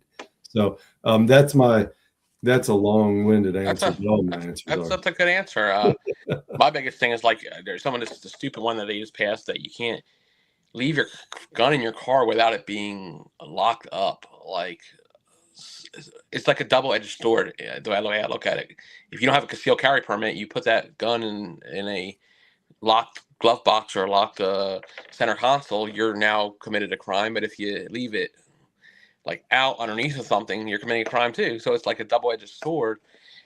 So that's a long-winded answer. That's a good answer. My biggest thing is like there's someone that's the stupid one that they just passed that you can't leave your gun in your car without it being locked up. Like it's like a double-edged sword. The way I look at it, if you don't have a concealed carry permit, you put that gun in a locked glove box or a locked center console, you're now committed a crime. But if you leave it like out underneath of something, you're committing a crime too. So it's like a double-edged sword.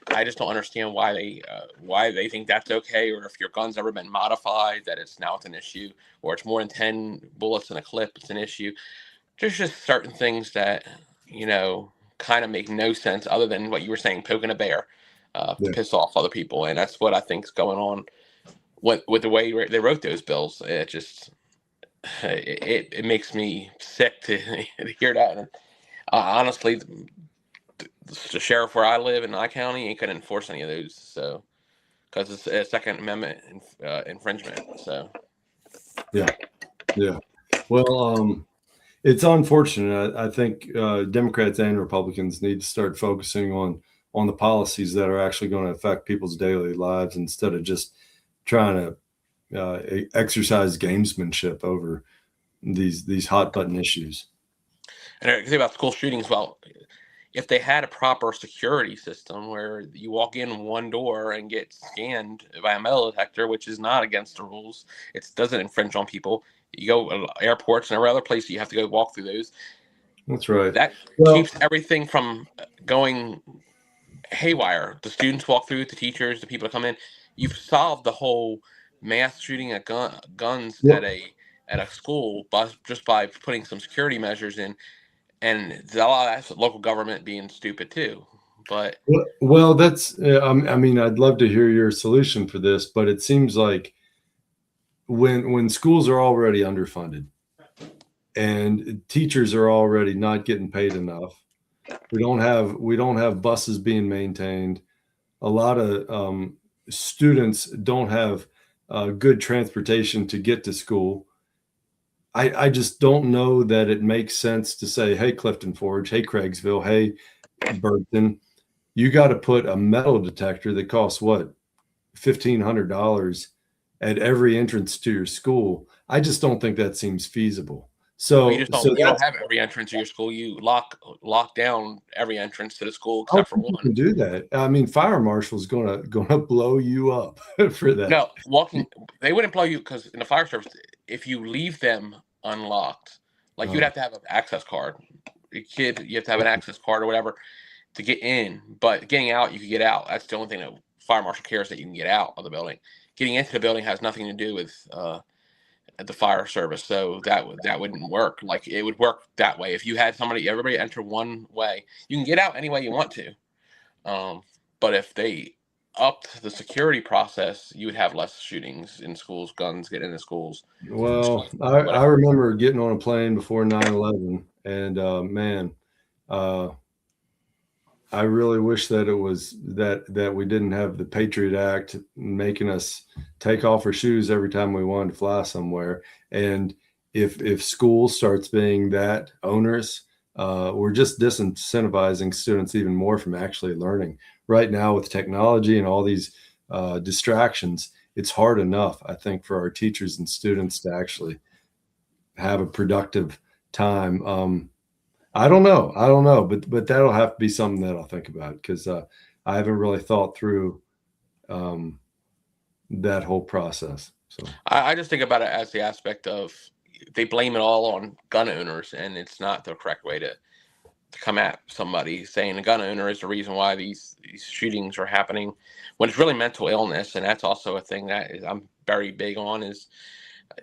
I just don't understand why they think that's okay, or if your gun's ever been modified, that it's now an issue, or it's more than 10 bullets in a clip, it's an issue. There's just certain things that, kind of make no sense other than what you were saying, poking a bear to piss off other people. And that's what I think is going on with the way they wrote those bills. It just, it makes me sick to hear that. And, honestly, the sheriff where I live in my county ain't gonna enforce any of those, so because it's a Second Amendment infringement. So yeah. Well, it's unfortunate. I think Democrats and Republicans need to start focusing on the policies that are actually going to affect people's daily lives instead of just trying to exercise gamesmanship over these hot button issues. And I think about school shootings. Well, if they had a proper security system where you walk in one door and get scanned by a metal detector, which is not against the rules, it doesn't infringe on people. You go to airports and every other place, you have to go walk through those. That's right. That keeps everything from going haywire. The students walk through, the teachers, the people that come in. You've solved the whole mass shooting at guns at a school just by putting some security measures in. And a lot of that's local government being stupid too. But well, that's I mean, I'd love to hear your solution for this, but it seems like when schools are already underfunded and teachers are already not getting paid enough, we don't have buses being maintained. A lot of students don't have good transportation to get to school. I just don't know that it makes sense to say, hey, Clifton Forge, hey, Craigsville, hey, Burton, you got to put a metal detector that costs what, $1,500 at every entrance to your school. I just don't think that seems feasible. So you don't have every entrance to your school. You lock down every entrance to the school except for one. You can do that. I mean, fire marshal's gonna blow you up for that. No, they wouldn't blow you because in the fire service, if you leave them unlocked, like you'd have to have an access card. You have to have an access card or whatever to get in. But getting out, you can get out. That's the only thing that fire marshal cares, that you can get out of the building. Getting into the building has nothing to do with at the fire service. So that wouldn't work. Like it would work that way. If you had everybody enter one way, you can get out any way you want to. But if they upped the security process, you would have less shootings in schools, guns getting into schools. Well, I remember getting on a plane before 9/11, and man, I really wish that it was that we didn't have the Patriot Act making us take off our shoes every time we wanted to fly somewhere. And if school starts being that onerous, we're just disincentivizing students even more from actually learning. Right now with technology and all these distractions, it's hard enough, I think, for our teachers and students to actually have a productive time. I don't know, but that'll have to be something that I'll think about, because I haven't really thought through that whole process. So I just think about it as the aspect of they blame it all on gun owners, and it's not the correct way to come at somebody, saying the gun owner is the reason why these shootings are happening, when it's really mental illness. And that's also a thing that I'm very big on is,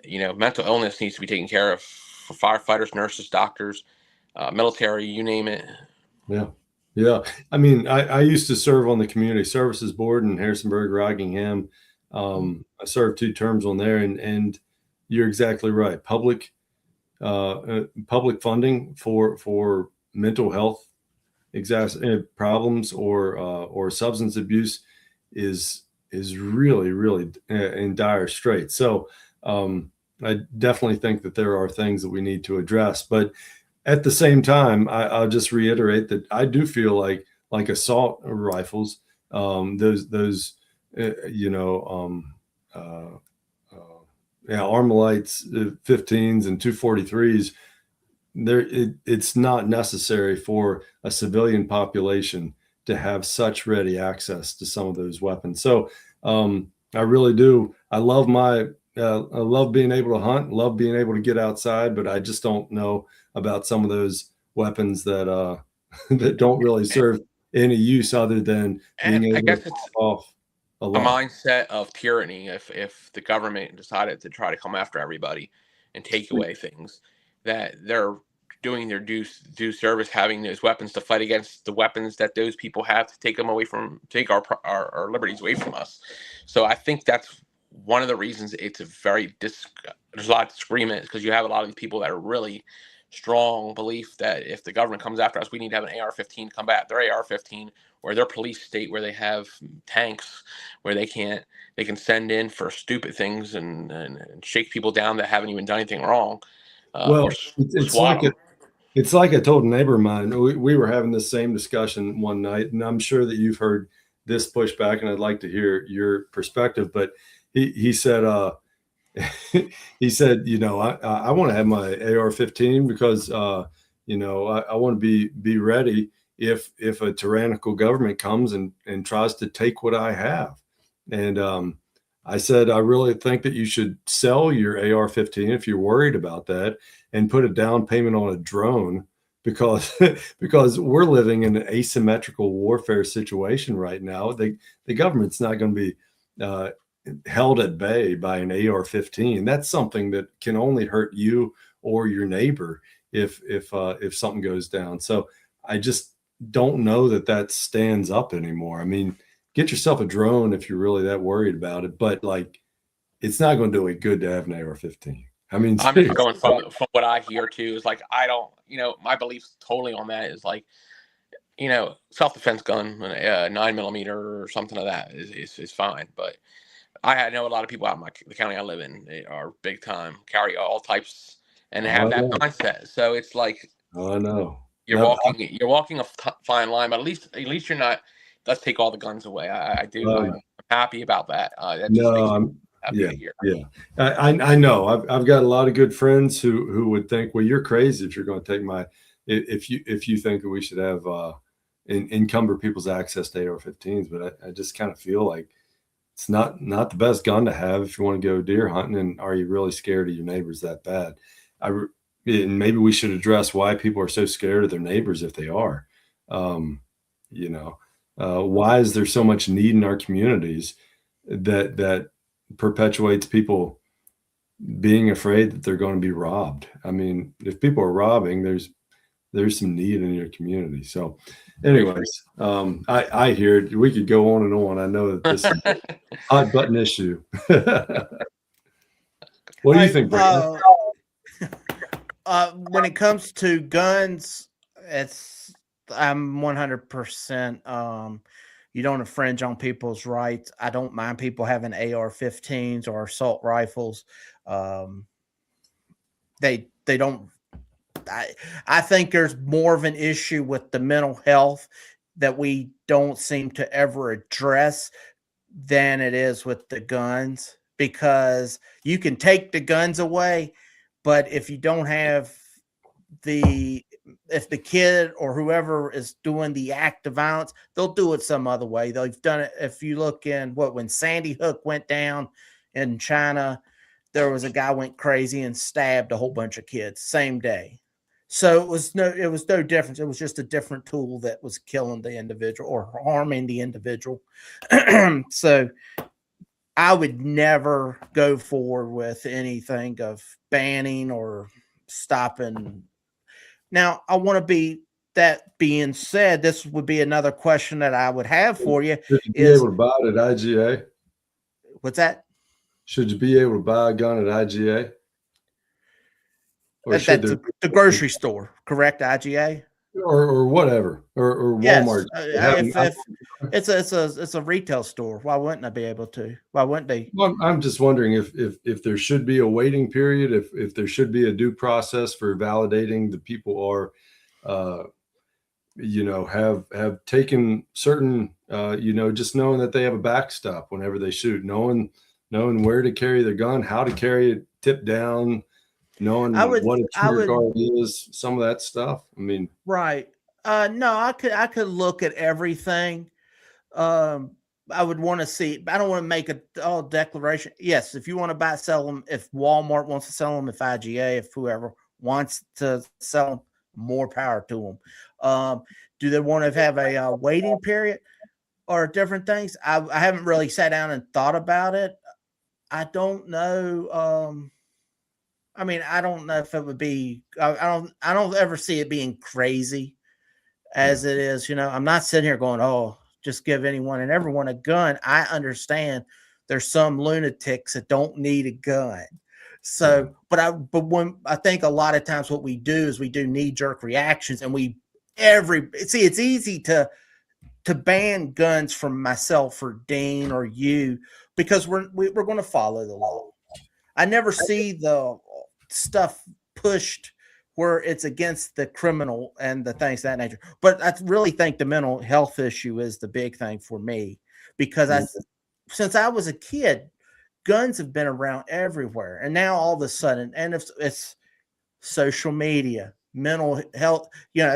mental illness needs to be taken care of for firefighters, nurses, doctors, military, you name it. Yeah. I mean, I used to serve on the community services board in Harrisonburg, Rockingham. I served 2 terms on there, and you're exactly right. Public funding for mental health problems or substance abuse is really in dire straits. So I definitely think that there are things that we need to address, but at the same time, I'll just reiterate that I do feel like assault rifles, those Armalites 15s and 243s. It's not necessary for a civilian population to have such ready access to some of those weapons. So I really do. I love being able to hunt, love being able to get outside, but I just don't know about some of those weapons that that don't really serve any use other than being able to pop off a mindset of tyranny. If the government decided to try to come after everybody and take away things, that they're doing their due service, having those weapons to fight against the weapons that those people have to take our liberties away from us. So I think that's one of the reasons it's there's a lot of disagreement, because you have a lot of these people that are really strong belief that if the government comes after us, we need to have an AR-15 combat their AR-15, or their police state where they have tanks where they can send in for stupid things and shake people down that haven't even done anything wrong. Well, it's like I told a neighbor of mine. We were having this same discussion one night, and I'm sure that you've heard this pushback, and I'd like to hear your perspective. But he said, I want to have my AR-15 because, I want to be ready if a tyrannical government comes and tries to take what I have. And I said, I really think that you should sell your AR-15 if you're worried about that, and put a down payment on a drone, because we're living in an asymmetrical warfare situation right now. The government's not going to be held at bay by an AR-15. That's something that can only hurt you or your neighbor if something goes down. So I just don't know that stands up anymore. I mean, get yourself a drone if you're really that worried about it, but it's not going to do any good to have an AR-15. I mean, I'm just going from what I hear too, is I don't, my beliefs totally on that is self-defense gun, a 9mm or something like that is fine. But I know a lot of people out in the county I live in, they are big time, carry all types, and have that mindset. So it's I know you're walking a fine line, but at least you're not, let's take all the guns away. I'm happy about that. Yeah. I know. I've got a lot of good friends who would think, well, you're crazy if you're going to take if you think that we should have encumber people's access to AR-15s. But I just kind of feel like it's not the best gun to have if you want to go deer hunting. And are you really scared of your neighbors that bad? And maybe we should address why people are so scared of their neighbors if they are. Why is there so much need in our communities that perpetuates people being afraid that they're going to be robbed. I mean, if people are robbing, there's some need in your community. So anyways, I hear it. We could go on and on. I know that this is a hot button issue. What do you think, Brandon? When it comes to guns, I'm 100%. You don't infringe on people's rights. I don't mind people having AR-15s or assault rifles. They don't. I think there's more of an issue with the mental health that we don't seem to ever address than it is with the guns, because you can take the guns away, but if you don't have if the kid or whoever is doing the act of violence, they'll do it some other way. They've done it. If you look in when Sandy Hook went down in China, there was a guy went crazy and stabbed a whole bunch of kids same day. So it was no difference. It was just a different tool that was killing the individual or harming the individual. So I would never go forward with anything of banning or stopping. Now, I want to be, that being said, this would be another question that I would have for you. Should you be able to buy it at IGA? What's that? Should you be able to buy a gun at IGA? Or that's the grocery store, correct? IGA? Or whatever, or Walmart. Yes. It's a retail store. Why wouldn't I be able to? Why wouldn't they? Well, I'm just wondering if there should be a waiting period, if there should be a due process for validating the people are, have taken certain, just knowing that they have a backstop whenever they shoot, knowing where to carry their gun, how to carry it, tip down, knowing what a trigger guard is, some of that stuff. I mean, right. No, I could look at everything. I would want to see, I don't want to make a declaration. Yes, if you want to sell them, if Walmart wants to sell them, if IGA, if whoever wants to sell them, more power to them. Do they want to have a waiting period or different things? I haven't really sat down and thought about it. I don't know. I mean, I don't know if it would be, I don't ever see it being crazy as it is. I'm not sitting here going, oh, just give anyone and everyone a gun. I understand there's some lunatics that don't need a gun. So, but when I think a lot of times what we do is we do knee-jerk reactions, and it's easy to ban guns from myself or Dean or you, because we're going to follow the law. I never see the stuff pushed where it's against the criminal and the things of that nature. But I really think the mental health issue is the big thing for me, because since I was a kid, guns have been around everywhere. And now all of a sudden, and it's social media, mental health,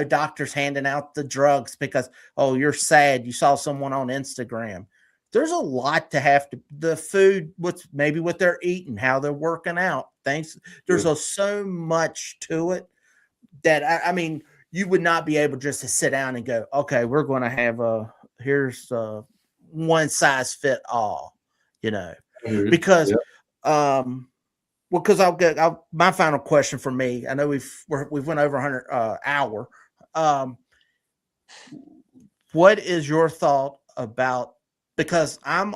doctors handing out the drugs because, oh, you're sad, you saw someone on Instagram. There's a lot to the food, what they're eating, how they're working out, things. There's so much to it that I mean, you would not be able just to sit down and go, okay, we're going to have here's one size fit all, because, because my final question for me, I know we've went over 100 hour. What is your thought about, because I'm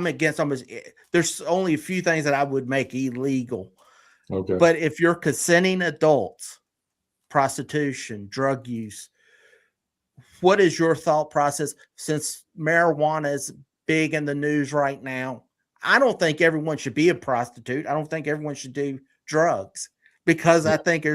against almost, there's only a few things that I would make illegal. Okay. But if you're consenting adults, prostitution, drug use, what is your thought process? Since marijuana is big in the news right now, I don't think everyone should be a prostitute. I don't think everyone should do drugs, because I think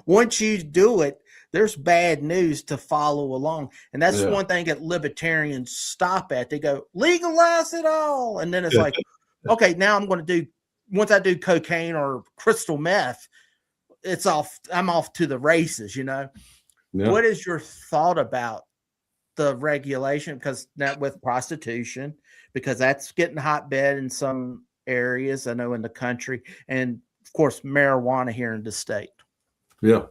once you do it, there's bad news to follow along. And that's one thing that libertarians stop at. They go, legalize it all. And then it's like, okay, now once I do cocaine or crystal meth, I'm off to the races, What is your thought about the regulation? Because now with prostitution, because that's getting hotbed in some areas, I know, in the country, and of course marijuana here in the state. Yeah.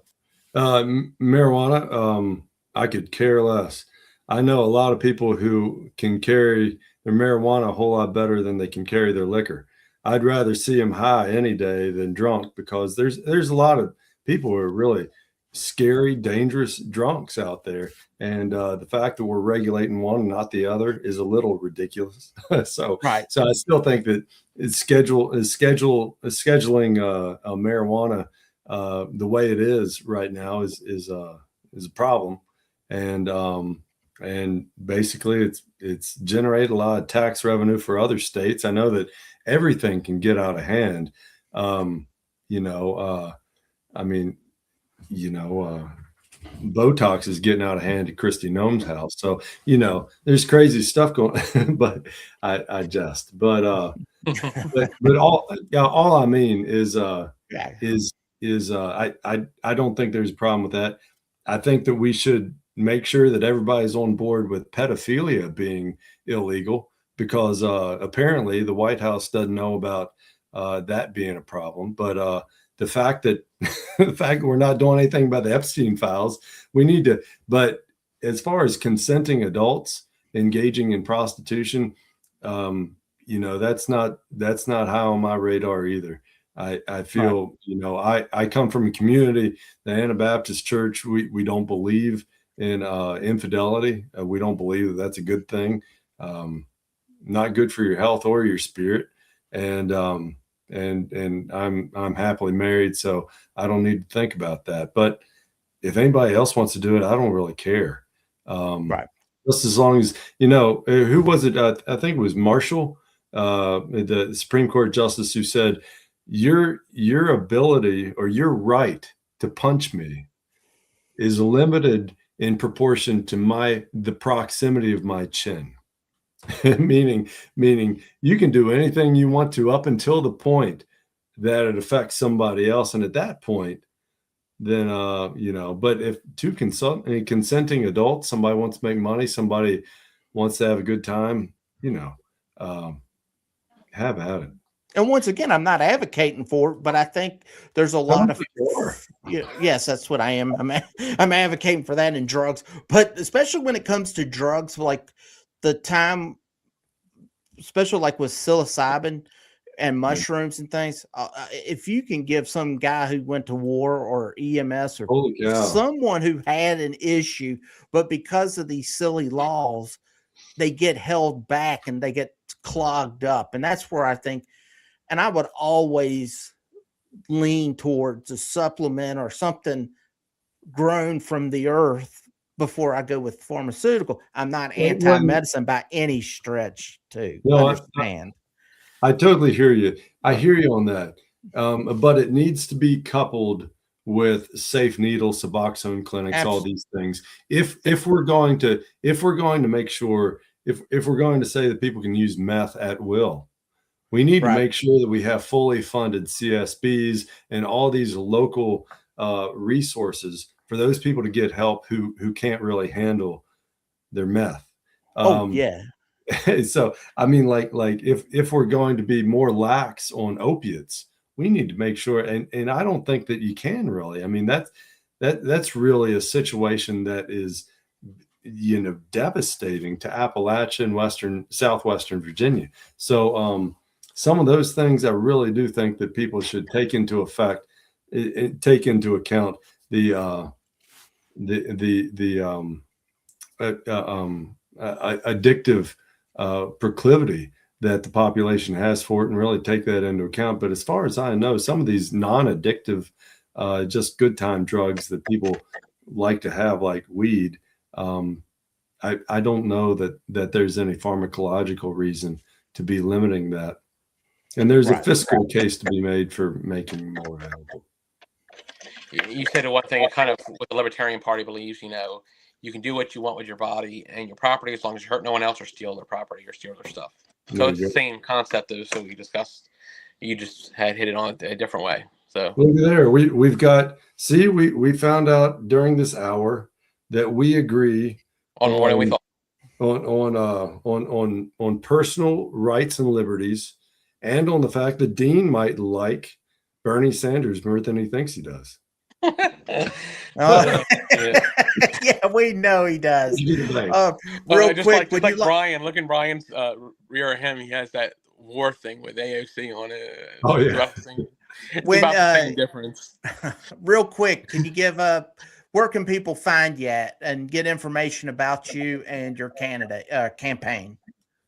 Marijuana, I could care less. I know a lot of people who can carry their marijuana a whole lot better than they can carry their liquor. I'd rather see them high any day than drunk, because there's a lot of people who are really scary, dangerous drunks out there. And the fact that we're regulating one and not the other is a little ridiculous. So I still think that scheduling marijuana the way it is right now is a problem. And basically it's generated a lot of tax revenue for other states. I know that everything can get out of hand. Botox is getting out of hand at Christy Gnome's house. So, there's crazy stuff going on, but I jest, but all I mean is I don't think there's a problem with that. I think that we should make sure that everybody's on board with pedophilia being illegal, because apparently the White House doesn't know about that being a problem. But the fact that we're not doing anything about the Epstein files, we need to. But as far as consenting adults engaging in prostitution, that's not high on my radar either. I feel, I come from a community, the Anabaptist Church. We don't believe in infidelity. We don't believe that that's a good thing. Not good for your health or your spirit. And I'm happily married, so I don't need to think about that. But if anybody else wants to do it, I don't really care. Just as long as, who was it? I think it was Marshall, the Supreme Court justice, who said, your ability or your right to punch me is limited in proportion to the proximity of my chin. meaning you can do anything you want to up until the point that it affects somebody else. And at that point, then, but if two consenting adults, somebody wants to make money, somebody wants to have a good time, have at it. And once again, I'm not advocating for it, but I think there's a lot of, yes, that's what I am. I'm advocating for that in drugs, but especially when it comes to drugs, like the time, especially like with psilocybin and mushrooms and things, if you can give some guy who went to war or EMS or someone who had an issue, but because of these silly laws, they get held back and they get clogged up. And that's where I think, and I would always lean towards a supplement or something grown from the earth before I go with pharmaceutical. I'm not anti-medicine by any stretch, too. No, understand. I totally hear you. I hear you on that. But it needs to be coupled with safe needle, Suboxone clinics, all these things. If we're going to make sure, if we're going to say that people can use meth at will, we need to make sure that we have fully funded CSBs and all these local resources for those people to get help who can't really handle their meth. So, I mean, like if we're going to be more lax on opiates, we need to make sure, and I don't think that you can really. I mean, that's really a situation that is, devastating to Appalachia and southwestern Virginia. So, some of those things I really do think that people should take into account the addictive proclivity that the population has for it, and really take that into account. But as far as I know, some of these non-addictive, just good time drugs that people like to have, like weed, I don't know that there's any pharmacological reason to be limiting that. And there's a fiscal case to be made for making more available. You said one thing, kind of what the Libertarian Party believes, you can do what you want with your body and your property as long as you hurt no one else or steal their property or steal their stuff. So it's the same concept as so we discussed. You just had hit it on a different way. So look there, we found out during this hour that we agree on more than we thought on personal rights and liberties, and on the fact that Dean might like Bernie Sanders more than he thinks he does. Yeah, we know he does. Real quick, just like Brian, look in Brian's rear of him, he has that war thing with AOC on it. Oh yeah, it's about the same difference. Real quick, can you give where can people find you at and get information about you and your campaign?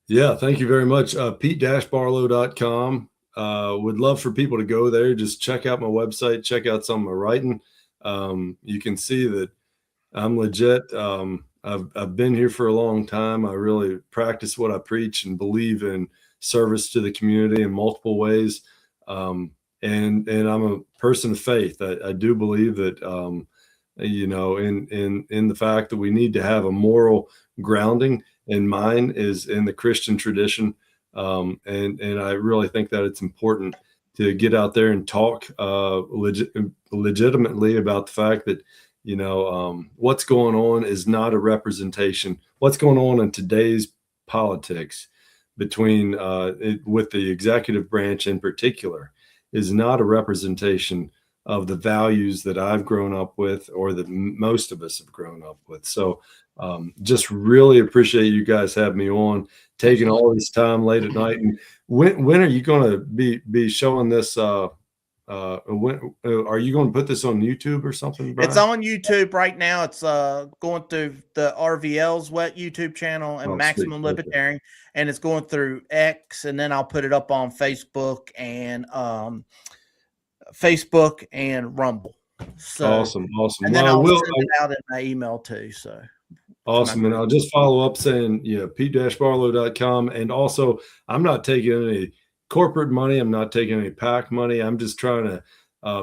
Yeah, thank you very much. Pete-Barlow.com. Would love for people to go there. Just check out my website, check out some of my writing. You can see that I'm legit. I've been here for a long time. I really practice what I preach and believe in service to the community in multiple ways. And I'm a person of faith. I do believe that, in the fact that we need to have a moral grounding, and mine is in the Christian tradition. And I really think that it's important to get out there and talk legitimately about the fact that, what's going on is not a representation. What's going on in today's politics between with the executive branch in particular is not a representation of the values that I've grown up with, or that most of us have grown up with. So just really appreciate you guys having me on, taking all this time late at night. And when are you going to be showing this? When are you going to put this on YouTube or something, Brian? It's on YouTube right now. It's going through the RVL's Wet YouTube channel and Maximum Libertarian, and it's going through X, and then I'll put it up on Facebook and Rumble. So awesome. And then I'll send it out in my email too. So awesome. And I'll just follow up saying, Pete-Barlow.com. And also, I'm not taking any corporate money. I'm not taking any PAC money. I'm just trying to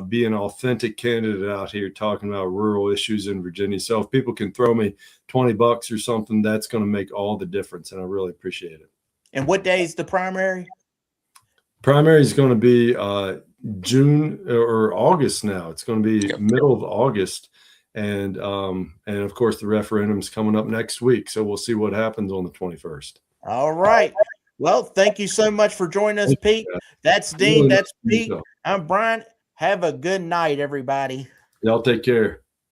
be an authentic candidate out here talking about rural issues in Virginia. So if people can throw me $20 or something, that's going to make all the difference. And I really appreciate it. And what day is the primary? Primary is going to be June or August now. It's going to be middle of August. And of course, the referendum is coming up next week. So we'll see what happens on the 21st. All right. Well, thank you so much for joining us, Pete. That's Dean. That's Pete. I'm Brian. Have a good night, everybody. Y'all take care.